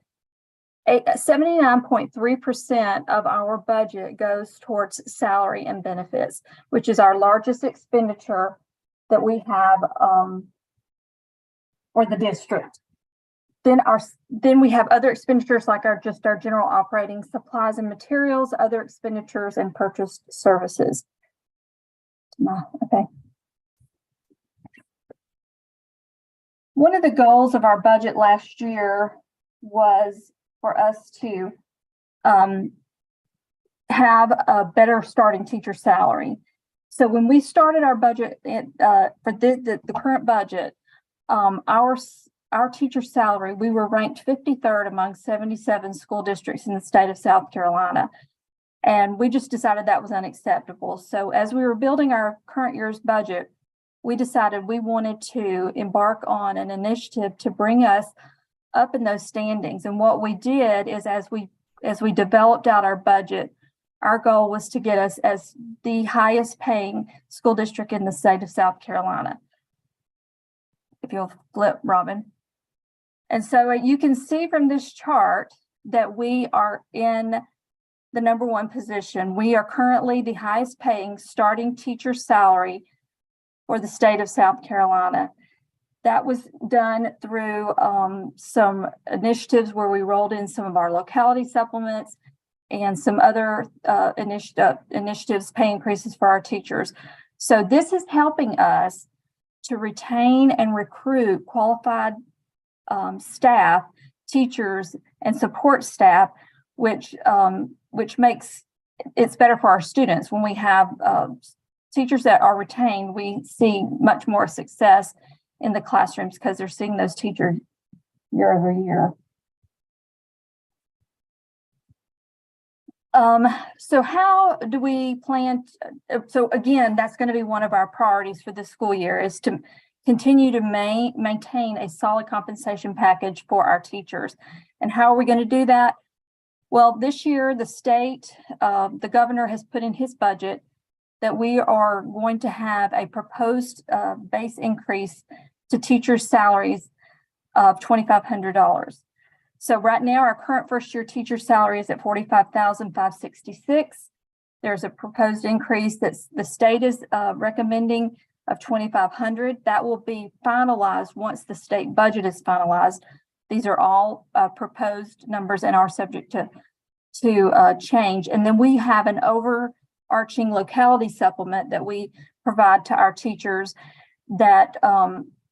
79.3% of our budget goes towards salary and benefits, which is our largest expenditure that we have for the district. Then we have other expenditures like our general operating supplies and materials, other expenditures, and purchased services. Okay. One of the goals of our budget last year was for us to have a better starting teacher salary. So when we started our budget for the current budget, our teacher salary, we were ranked 53rd among 77 school districts in the state of South Carolina. And we just decided that was unacceptable. So as we were building our current year's budget, we decided we wanted to embark on an initiative to bring us up in those standings. And what we did is as we developed out our budget, our goal was to get us as the highest paying school district in the state of South Carolina. If you'll flip, Robin. And so you can see from this chart that we are in the #1 position. We are currently the highest paying starting teacher salary for the state of South Carolina. That was done through some initiatives where we rolled in some of our locality supplements and some other initiatives, pay increases for our teachers. So this is helping us to retain and recruit qualified staff, teachers, and support staff, which makes it's better for our students. When we have teachers that are retained, we see much more success in the classrooms because they're seeing those teachers year over year. So how do we plan? So again, that's going to be one of our priorities for this school year is to continue to maintain a solid compensation package for our teachers. And how are we going to do that? Well, this year, the state, the governor has put in his budget that we are going to have a proposed base increase to teachers' salaries of $2,500. So right now, our current first-year teacher salary is at $45,566. There's a proposed increase that the state is recommending of $2,500. That will be finalized once the state budget is finalized. These are all proposed numbers and are subject to change. And then we have an overarching locality supplement that we provide to our teachers that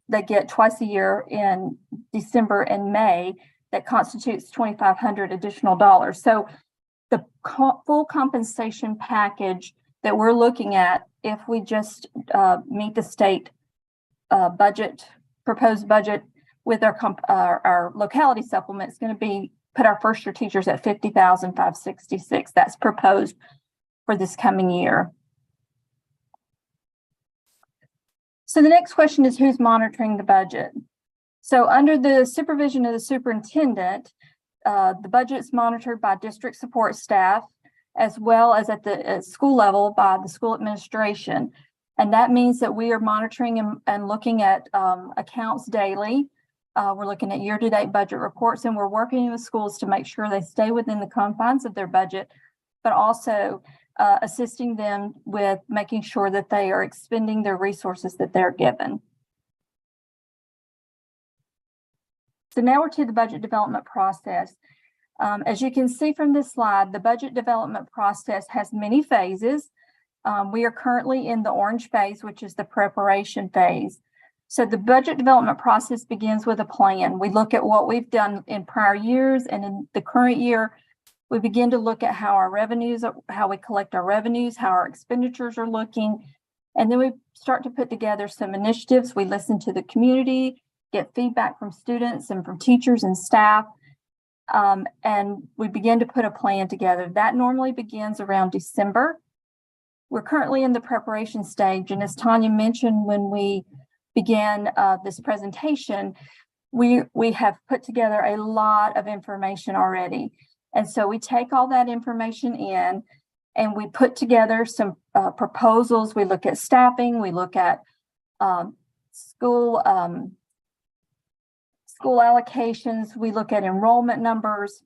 they get twice a year in December and May that constitutes $2,500 additional dollars. So the full compensation package that we're looking at, if we just meet the state proposed budget with our locality supplement, it's going to put our first year teachers at $50,566. That's proposed for this coming year. So the next question is who's monitoring the budget? So under the supervision of the superintendent, the budget is monitored by district support staff as well as at the school level by the school administration. And that means that we are monitoring and looking at accounts daily. We're looking at year-to-date budget reports, and we're working with schools to make sure they stay within the confines of their budget, but also assisting them with making sure that they are expending their resources that they're given. So now we're to the budget development process. As you can see from this slide, the budget development process has many phases. We are currently in the orange phase, which is the preparation phase. So the budget development process begins with a plan. We look at what we've done in prior years, and in the current year, we begin to look at how our revenues, how we collect our revenues, how our expenditures are looking. And then we start to put together some initiatives. We listen to the community, get feedback from students and from teachers and staff. And we begin to put a plan together. That normally begins around December. We're currently in the preparation stage. And as Tanya mentioned, when we began this presentation, we have put together a lot of information already. And so we take all that information in and we put together some proposals. We look at staffing, we look at school allocations, we look at enrollment numbers,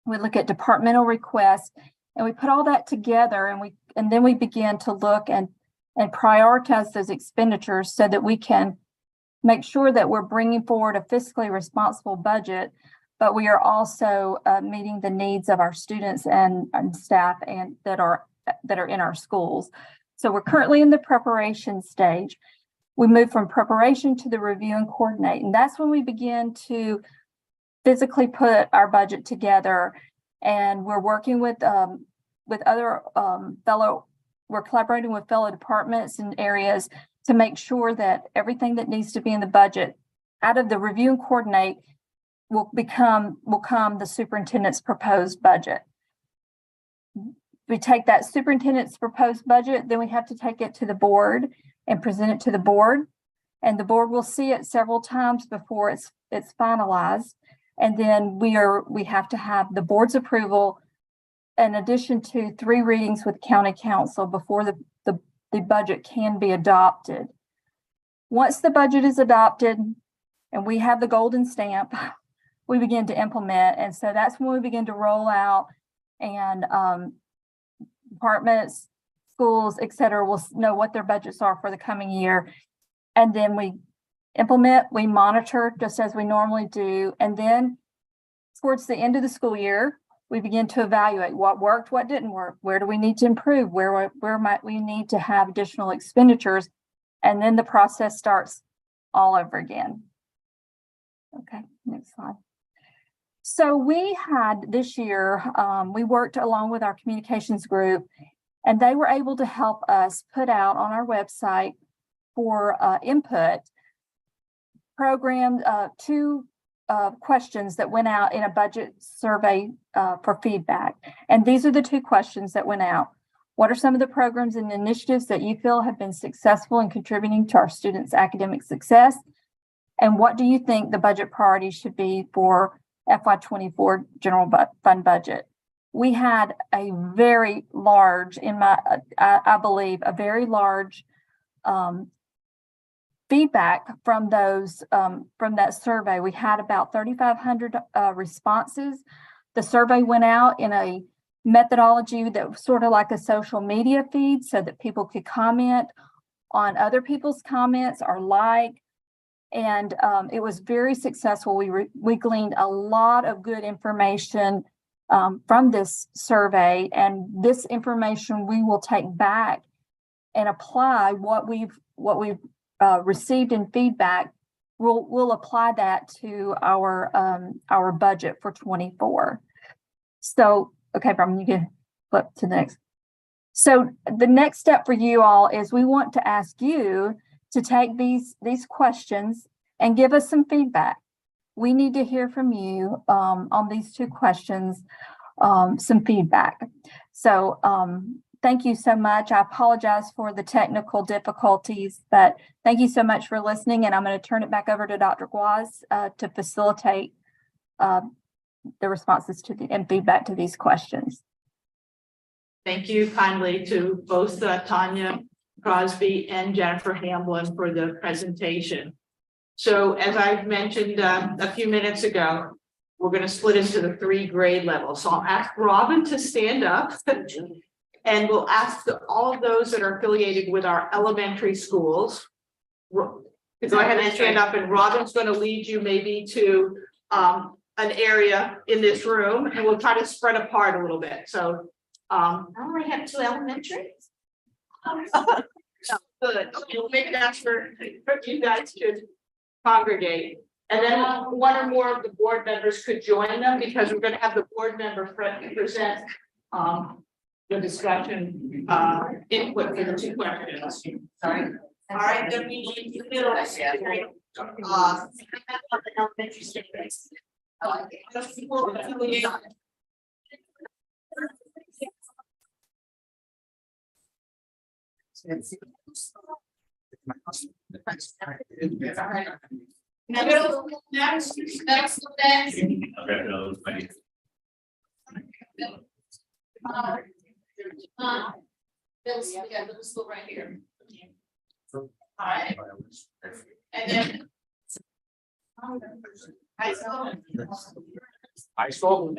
we look at departmental requests, and we put all that together, and then we begin to look and prioritize those expenditures so that we can make sure that we're bringing forward a fiscally responsible budget, but we are also meeting the needs of our students and staff and that are in our schools. So we're currently in the preparation stage. We move from preparation to the review and coordinate, and that's when we begin to physically put our budget together. And we're working with other we're collaborating with fellow departments and areas to make sure that everything that needs to be in the budget out of the review and coordinate will become the superintendent's proposed budget. We take that superintendent's proposed budget, then we have to take it to the board and present it to the board. And the board will see it several times before it's finalized. And then we have to have the board's approval in addition to 3 readings with county council before the budget can be adopted. Once the budget is adopted and we have the golden stamp, we begin to implement. And so that's when we begin to roll out, and departments, schools, et cetera, will know what their budgets are for the coming year. And then we implement, we monitor just as we normally do. And then towards the end of the school year, we begin to evaluate what worked, what didn't work, where do we need to improve, where might we need to have additional expenditures, and then the process starts all over again. Okay, next slide. So we had this year, we worked along with our communications group, and they were able to help us put out on our website for input programmed 2 questions that went out in a budget survey for feedback. And these are the 2 questions that went out. What are some of the programs and initiatives that you feel have been successful in contributing to our students' academic success? And what do you think the budget priorities should be for FY24 general fund budget? We had a very large, I believe, a very large feedback from those from that survey. We had about 3,500 responses. The survey went out in a methodology that was sort of like a social media feed so that people could comment on other people's comments or like, and it was very successful. We gleaned a lot of good information from this survey, and this information we will take back and apply what we've received in feedback. We'll apply that to our budget for 24. So, okay, Brian, you can flip to the next. So the next step for you all is we want to ask you to take these questions and give us some feedback. We need to hear from you on these 2 questions, some feedback. So thank you so much. I apologize for the technical difficulties, but thank you so much for listening. And I'm going to turn it back over to Dr. Guaz to facilitate the responses to and feedback to these questions. Thank you kindly to both Tanya Crosby and Jennifer Hamblin for the presentation. So as I mentioned a few minutes ago, we're going to split into the 3 grade levels. So I'll ask Robin to stand up and we'll ask all of those that are affiliated with our elementary schools to go ahead and stand up, and Robin's going to lead you maybe to an area in this room, and we'll try to spread apart a little bit. So I only have 2 elementary. Good. Okay, well, maybe that's for you guys to congregate. And then 1 or more of the board members could join them, because we're going to have the board member present the discussion input for the 2 questions. Sorry. All right, then we need to fill the elementary students. Next. Middle school right here. All right. And then high school. High school.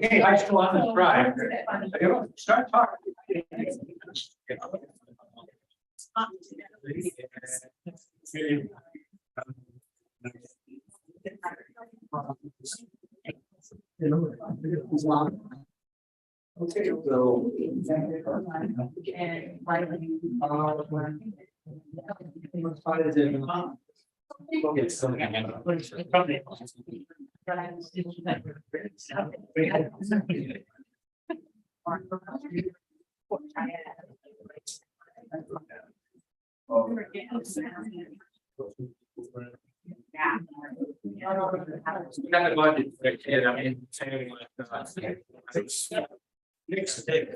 Hey, I still on the drive. Start talking. Okay, so. Got the budget for the kid, I mean, saying like, next day.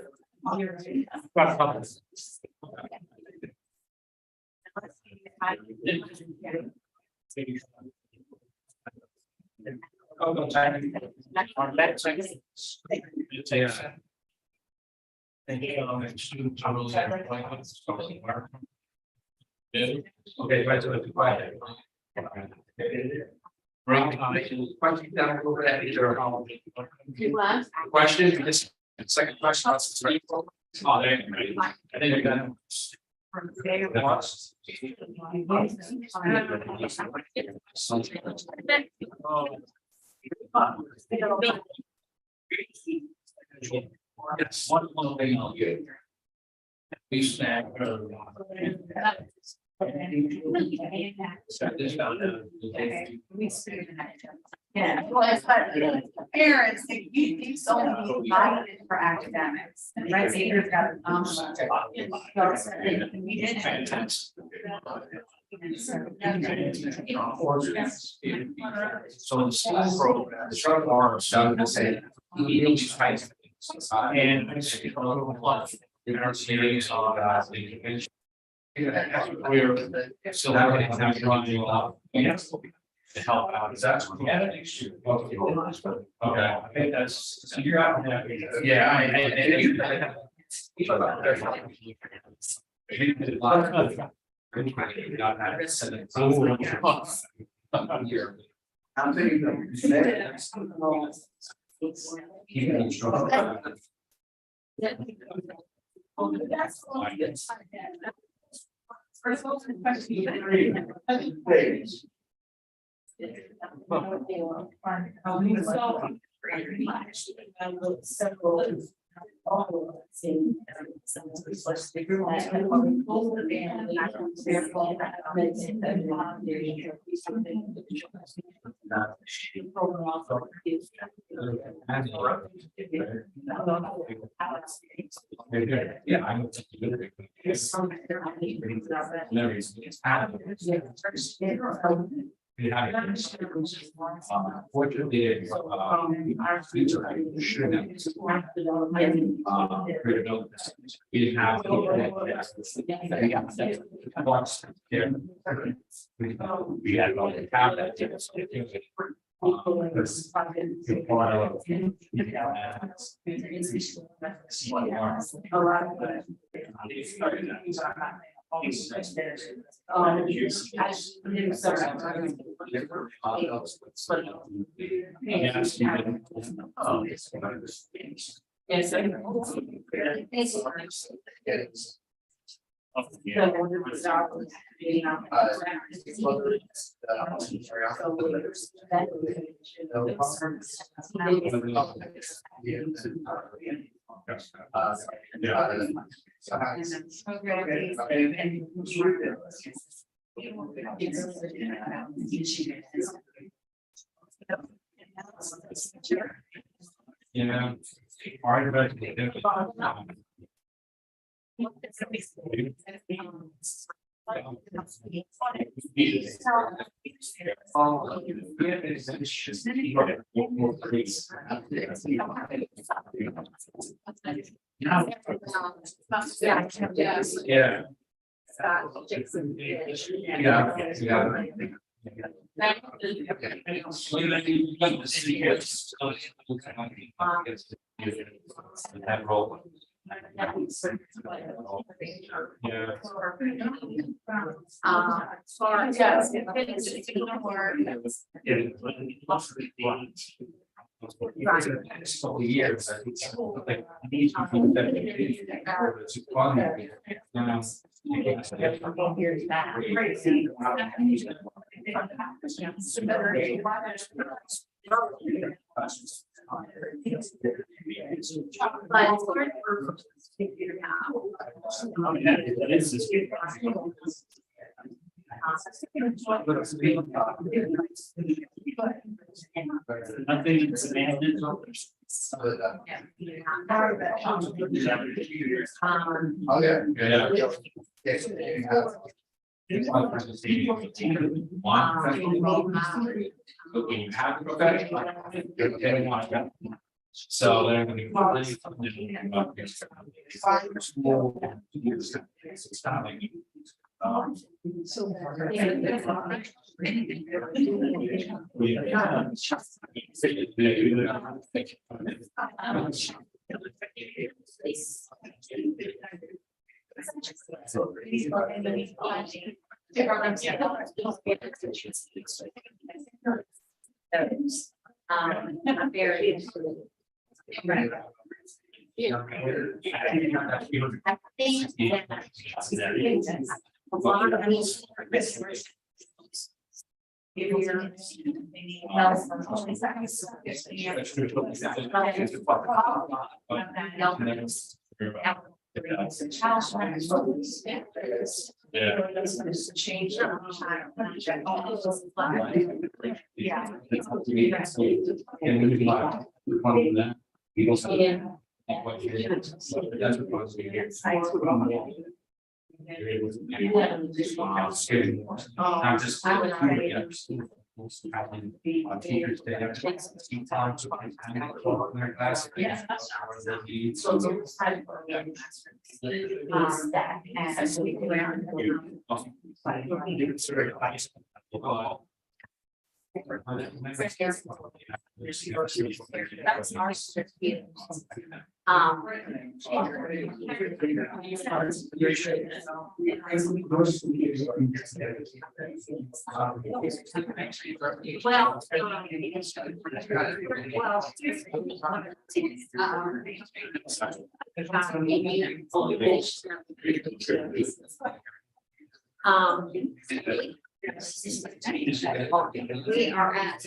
Okay, right, so quiet. Bring questions down over that either. Question, just second question. Oh, there you go. I think you got it. Yes, one thing I'll get. We snack. Set this down. Yeah, well, it's but parents, these only be invited for academics. And right, so you've got we did. So the school program, the short arm, so to say, and our series on the we're still having to help out. Is that next year? Okay, I think that's. So you're out. Yeah, I'm thinking of. Yeah, I fortunately, we didn't have. We had all the tablets. Yeah. Yeah. That role. Years. So they're going to be plenty I'm just. On teachers day, sometimes in their class. We are at.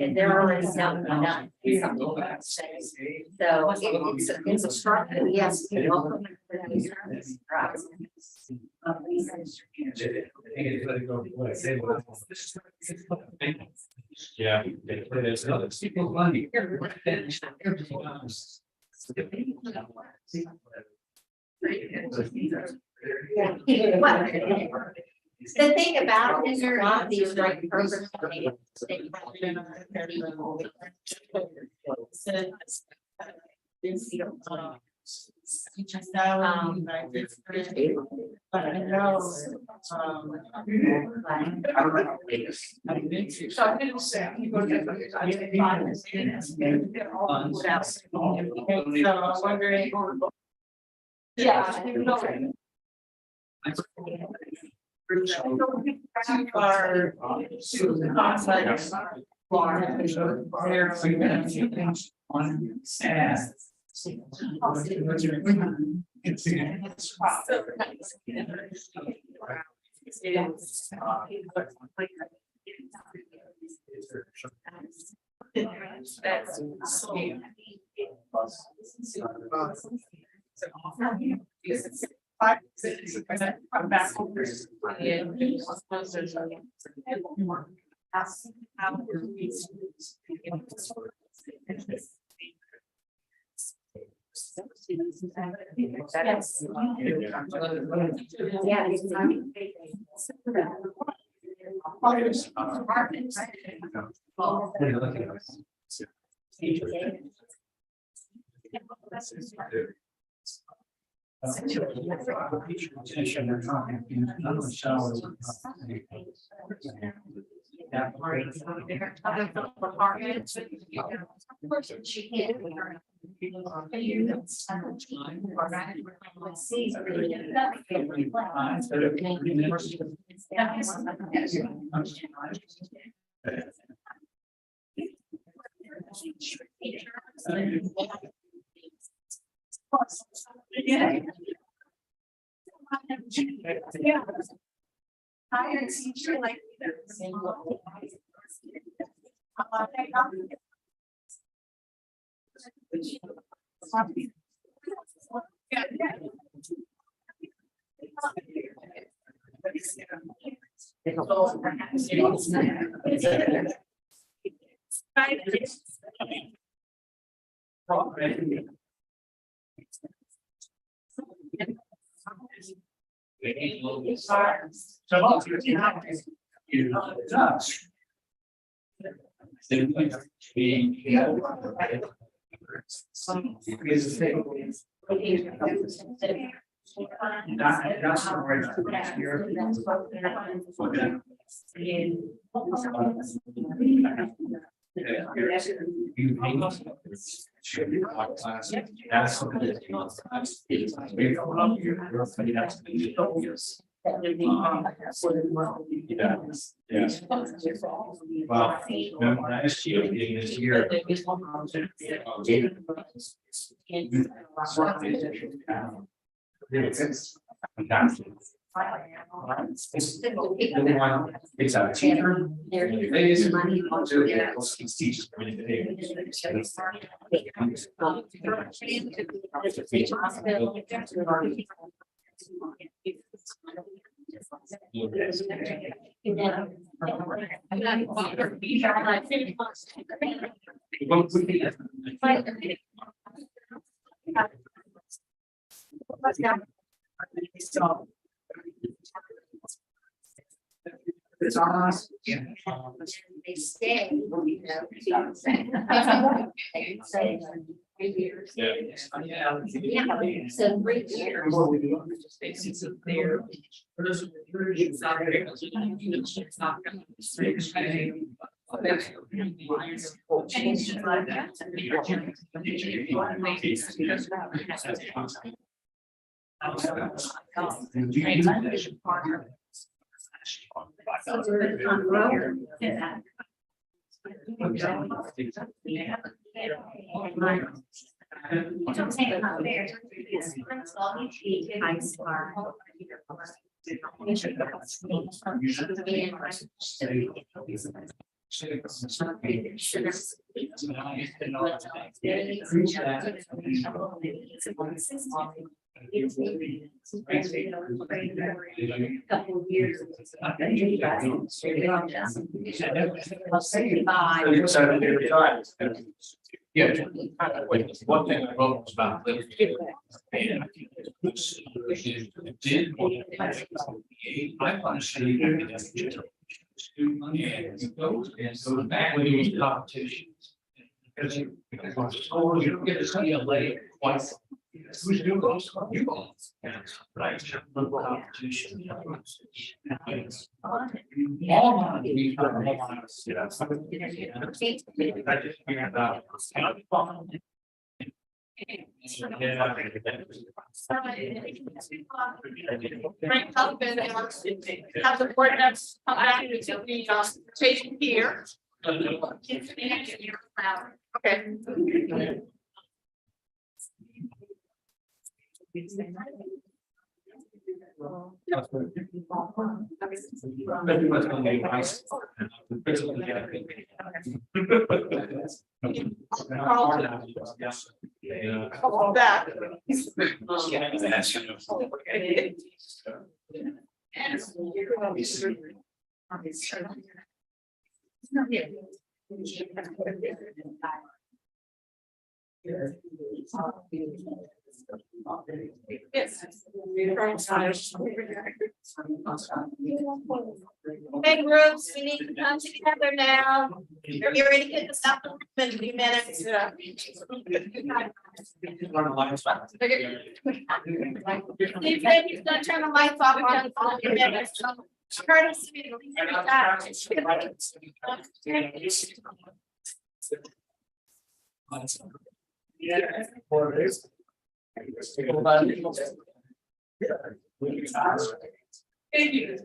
And they're already done. So it's a start, yes. Yeah. The thing about it is there are these like programs. It's a teacher. It's awesome. They stay, you know. So 3 years. Couple of years. Yeah. One thing I wrote was about. I understand. And so back when you was competitions. Because schools, you don't get to see a lady twice. Who's doing those? You all. Right. Competition. All of these are. Frank Husband have the board that's come back to the station here. Okay. That. Yes. Hey, groups, we need to come together now. You're getting ready to get this out in a few minutes. He said he's gonna turn the lights off on a few minutes. Curtis. Thank you.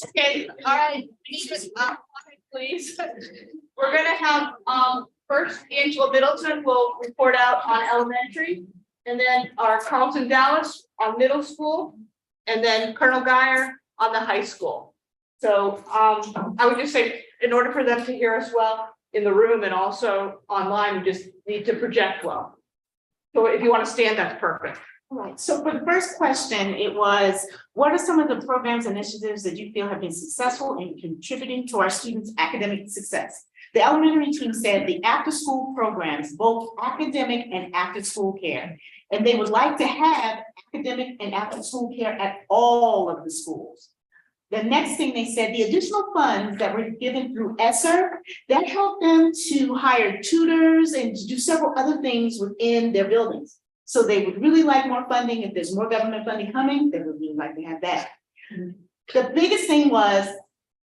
Okay, all right, please. We're gonna have, first Angela Middleton will report out on elementary. And then our Carlton Dallas on middle school. And then Colonel Geyer on the high school. So, I would just say, in order for them to hear us well in the room and also online, we just need to project well. So if you want to stand, that's perfect. All right, so for the first question, it was, what are some of the programs and initiatives that you feel have been successful in contributing to our students' academic success? The elementary team said the after-school programs, both academic and after-school care. And they would like to have academic and after-school care at all of the schools. The next thing they said, the additional funds that were given through ESSER, that helped them to hire tutors and to do several other things within their buildings. So they would really like more funding. If there's more government funding coming, they would really like to have that. The biggest thing was,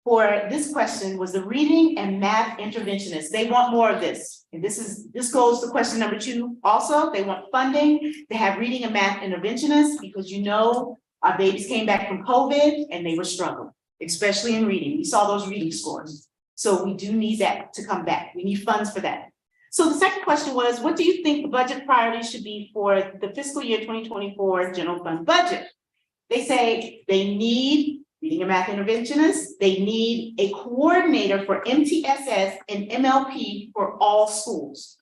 for this question, was the reading and math interventionists. They want more of this. And this goes to question number 2 also. They want funding to have reading and math interventionists because our babies came back from COVID and they were struggling, especially in reading. We saw those reading scores. So we do need that to come back. We need funds for that. So the second question was, what do you think the budget priorities should be for the fiscal year 2024 general fund budget? They say they need reading and math interventionists. They need a coordinator for MTSS and MLP for all schools.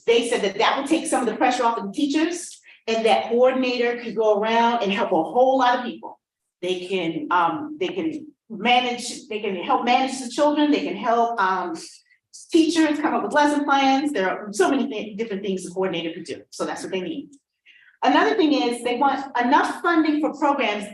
They said that will take some of the pressure off of the teachers. And that coordinator could go around and help a whole lot of people. They can help manage the children. They can help teachers, come up with lesson plans. There are so many different things the coordinator could do. So that's what they need. Another thing is they want enough funding for programs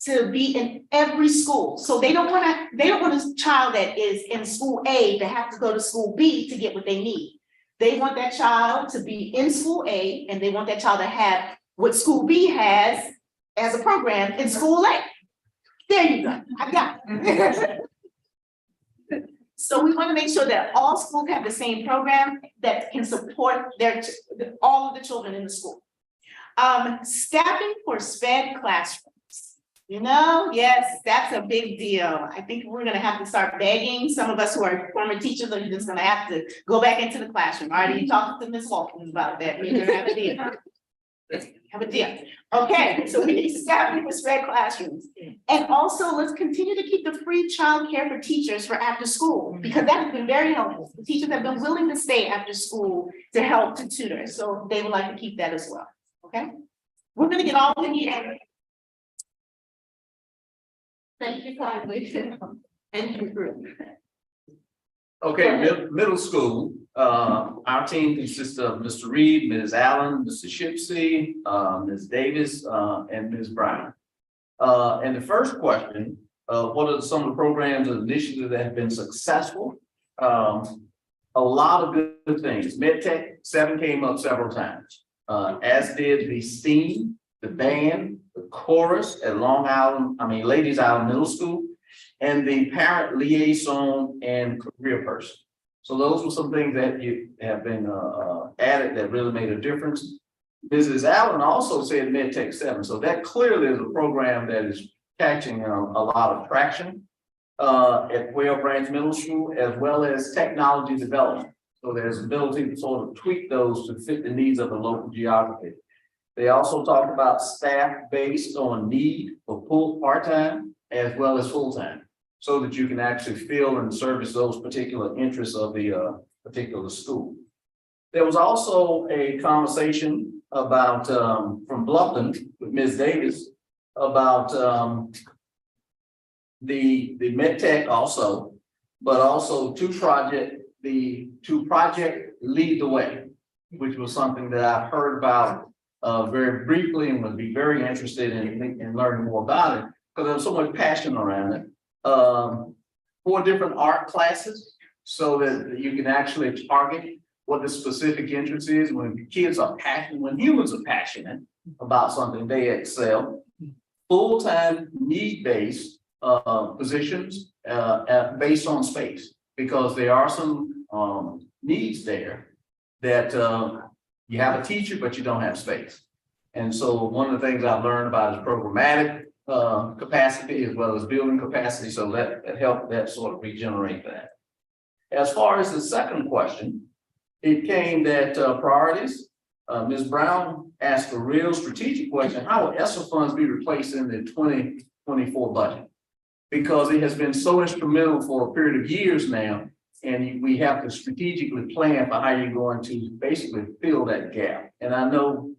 to be in every school. So they don't want a child that is in school A to have to go to school B to get what they need. They want that child to be in school A, and they want that child to have what school B has as a program in school A. There you go, I got it. So we want to make sure that all schools have the same program that can support all of the children in the school. Staffing for SPED classrooms. You know, yes, that's a big deal. I think we're gonna have to start begging. Some of us who are former teachers are just gonna have to go back into the classroom. Already talked to Ms. Walton about that. We're gonna have a deal. Have a deal. Okay, so we need staffing for SPED classrooms. And also, let's continue to keep the free childcare for teachers for after school, because that has been very helpful. The teachers have been willing to stay after school to help to tutor, so they would like to keep that as well. Okay, we're gonna get all we need. Thank you kindly. And your group. Okay, middle school, our team consists of Mr. Reed, Ms. Allen, Mr. Shipsey, Ms. Davis, and Ms. Brown. And the first question, what are some of the programs and initiatives that have been successful? A lot of good things. MedTech 7 came up several times, as did the STEAM, the band, the chorus at Ladies Island Middle School, and the parent liaison and career person. So those were some things that you have been added that really made a difference. Mrs. Allen also said MedTech 7, so that clearly is a program that is catching a lot of traction at Whale Branch Middle School, as well as technology development. So there's ability to sort of tweak those to fit the needs of the local geography. They also talked about staff based on need for full part-time as well as full-time, so that you can actually fill and service those particular interests of the particular school. There was also a conversation about from Bluffton with Ms. Davis about the MedTech also, but also the two project Lead the Way, which was something that I've heard about very briefly and would be very interested in learning more about it, because there's so much passion around it. 4 different art classes, so that you can actually target what the specific interest is. When kids are passionate, when humans are passionate about something, they excel. Full-time need-based positions based on space, because there are some needs there that you have a teacher, but you don't have space. And so one of the things I've learned about is programmatic capacity as well as building capacity, so that helped that sort of regenerate that. As far as the second question, it came that priorities. Ms. Brown asked a real strategic question: how will ESSER funds be replaced in the 2024 budget? Because it has been so instrumental for a period of years now, and we have to strategically plan for how you're going to basically fill that gap. And I know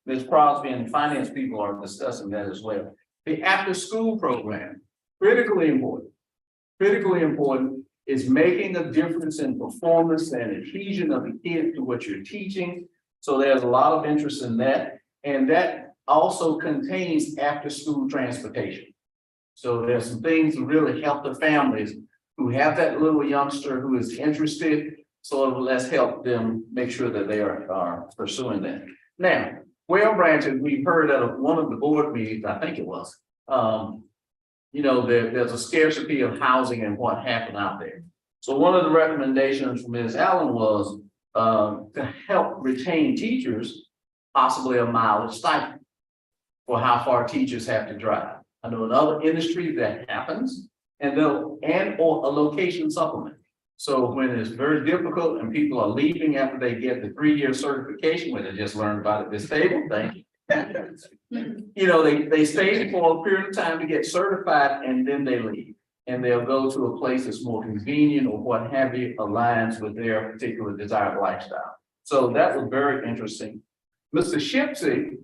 Ms. Crosby and finance people are discussing that as well. The after-school program, critically important. Critically important is making a difference in performance and adhesion of the kid to what you're teaching. So there's a lot of interest in that. And that also contains after-school transportation. So there's some things to really help the families who have that little youngster who is interested. So let's help them make sure that they are pursuing that. Now, Whale Branch, we've heard at one of the board meetings, I think it was, there's a scarcity of housing and what happened out there. So one of the recommendations from Ms. Allen was to help retain teachers, possibly a mileage stipend for how far teachers have to drive. I know in other industries that happens, or a location supplement. So when it's very difficult and people are leaving after they get the 3-year certification, which I just learned about at this table, thank you. They stay for a period of time to get certified and then they leave. And they'll go to a place that's more convenient or what have you, aligns with their particular desired lifestyle. So that was very interesting. Mr. Shipsey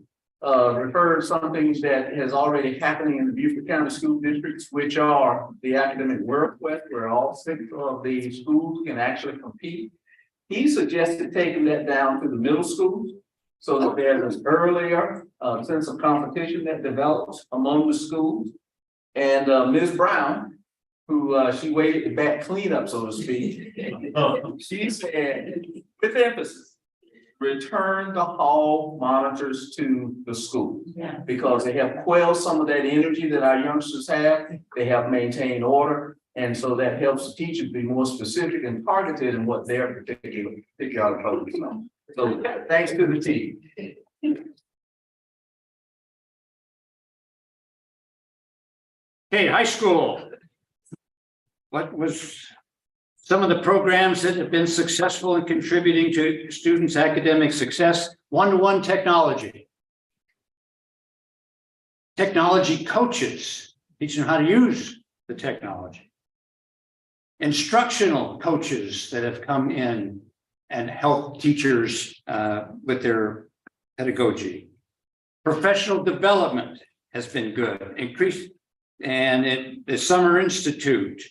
refer to some things that has already happening in the Beaufort County School Districts, which are the academic work quest, where all 6 of the schools can actually compete. He suggested taking that down to the middle schools so that there's an earlier sense of competition that develops among the schools. And Ms. Brown, who she waited to back cleanup, so to speak, she said, with emphasis, return the hall monitors to the school. Yeah. Because they have quelled some of that energy that our youngsters have. They have maintained order. And so that helps the teachers be more specific and targeted in what they're particularly focused on. So thanks to the team. Okay, high school. What was some of the programs that have been successful in contributing to students' academic success? One-to-one technology. Technology coaches, teaching them how to use the technology. Instructional coaches that have come in and helped teachers with their pedagogy. Professional development has been good, increased, and the Summer Institute.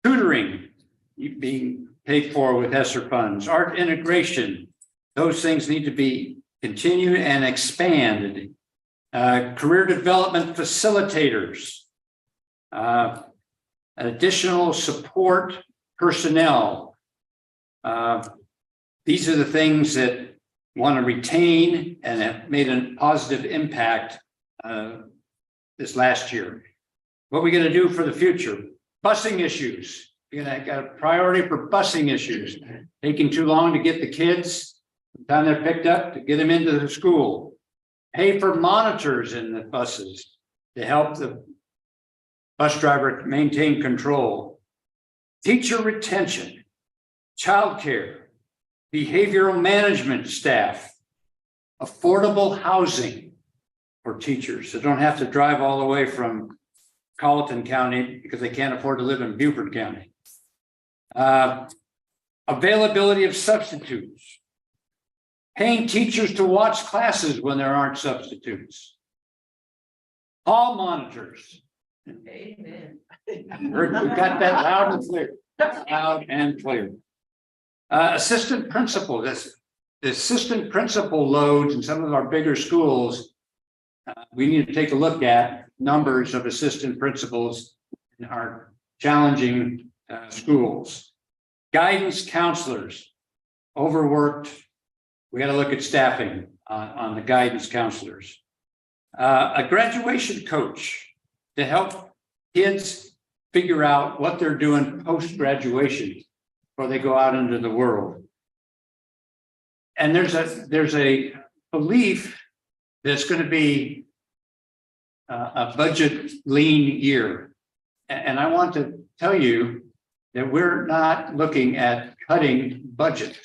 Tutoring being paid for with ESSER funds, art integration, those things need to be continued and expanded. Career development facilitators, additional support personnel. These are the things that want to retain and have made a positive impact this last year. What are we going to do for the future? Busing issues. We're going to got a priority for busing issues. Taking too long to get the kids, by the time they're picked up, to get them into the school. Pay for monitors in the buses to help the bus driver maintain control. Teacher retention, childcare, behavioral management staff, affordable housing for teachers that don't have to drive all the way from Colleton County because they can't afford to live in Beaufort County. Availability of substitutes. Paying teachers to watch classes when there aren't substitutes. Hall monitors. Amen. We got that loud and clear. Loud and clear. Assistant principal. The assistant principal loads in some of our bigger schools. We need to take a look at numbers of assistant principals in our challenging schools. Guidance counselors, overworked. We got to look at staffing on the guidance counselors. A graduation coach to help kids figure out what they're doing post-graduation before they go out into the world. And there's a belief that it's going to be a budget lean year. And I want to tell you that we're not looking at cutting budgets.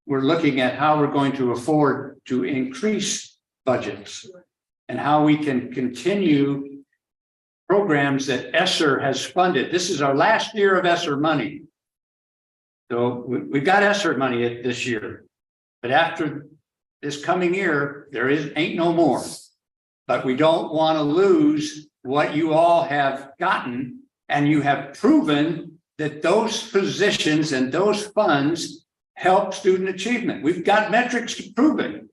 We're looking at how we're going to afford to increase budgets and how we can continue programs that ESSER has funded. This is our last year of ESSER money. So we've got ESSER money this year, but after this coming year, ain't no more. But we don't want to lose what you all have gotten, and you have proven that those positions and those funds help student achievement. We've got metrics to prove it.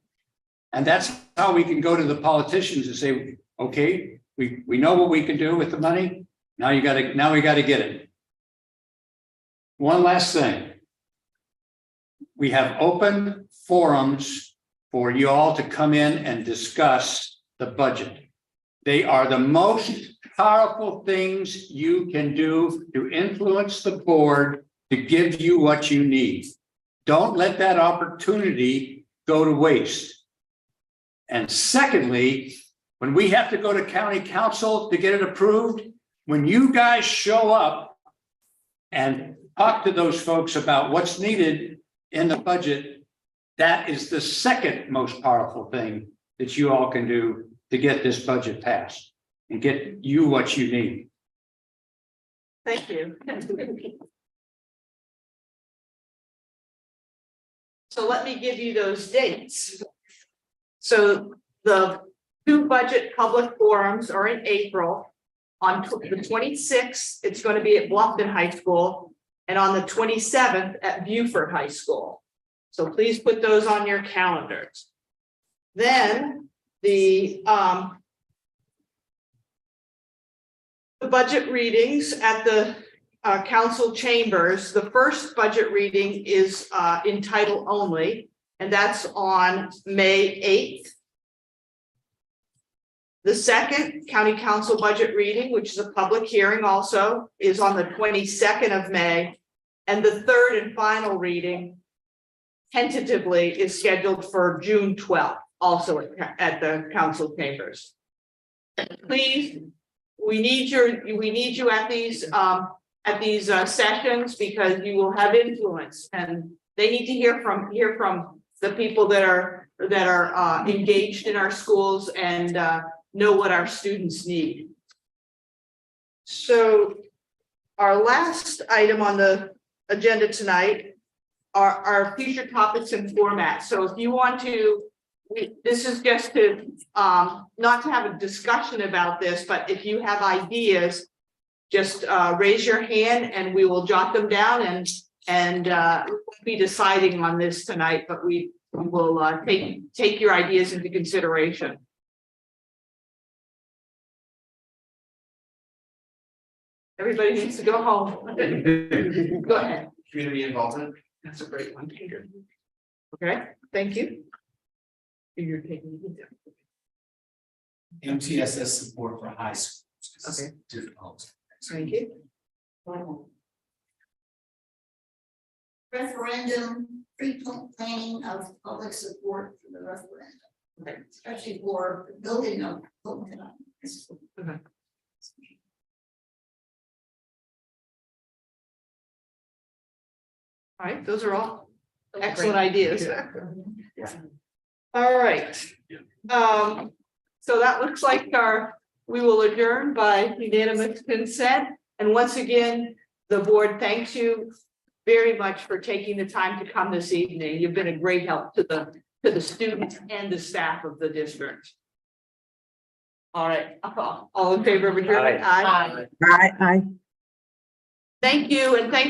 And that's how we can go to the politicians and say, okay, we know what we can do with the money. Now we got to get it. One last thing. We have open forums for you all to come in and discuss the budget. They are the most powerful things you can do to influence the board to give you what you need. Don't let that opportunity go to waste. And secondly, when we have to go to county council to get it approved, when you guys show up and talk to those folks about what's needed in the budget, that is the second most powerful thing that you all can do to get this budget passed and get you what you need. Thank you. So let me give you those dates. So the two budget public forums are in April. On the 26th, it's going to be at Bluffton High School, and on the 27th at Beaufort High School. So please put those on your calendars. Then the budget readings at the council chambers. The first budget reading is in title only, and that's on May 8th. The second county council budget reading, which is a public hearing also, is on the 22nd of May. And the third and final reading tentatively is scheduled for June 12th, also at the council chambers. Please, we need you at these sessions, because you will have influence, and they need to hear from the people that are engaged in our schools and know what our students need. So our last item on the agenda tonight are our future topics and formats. So if you want to, this is just to not to have a discussion about this, but if you have ideas, just raise your hand and we will jot them down, and we'll be deciding on this tonight, but we will take your ideas into consideration. Everybody needs to go home. Go ahead. Community involvement. That's a great one, Peter. Okay, thank you. You're taking it. MTSS support for high schools. Okay. Difficult. Thank you. Referendum, pre-planning of public support for the referendum, especially for the building of. Okay. All right, those are all excellent ideas. All right. So that looks like we will adjourn by unanimous consent. And once again, the board thanks you very much for taking the time to come this evening. You've been a great help to the students and the staff of the district. All right, all in favor of adjournment? Aye. Aye. Thank you, and thanks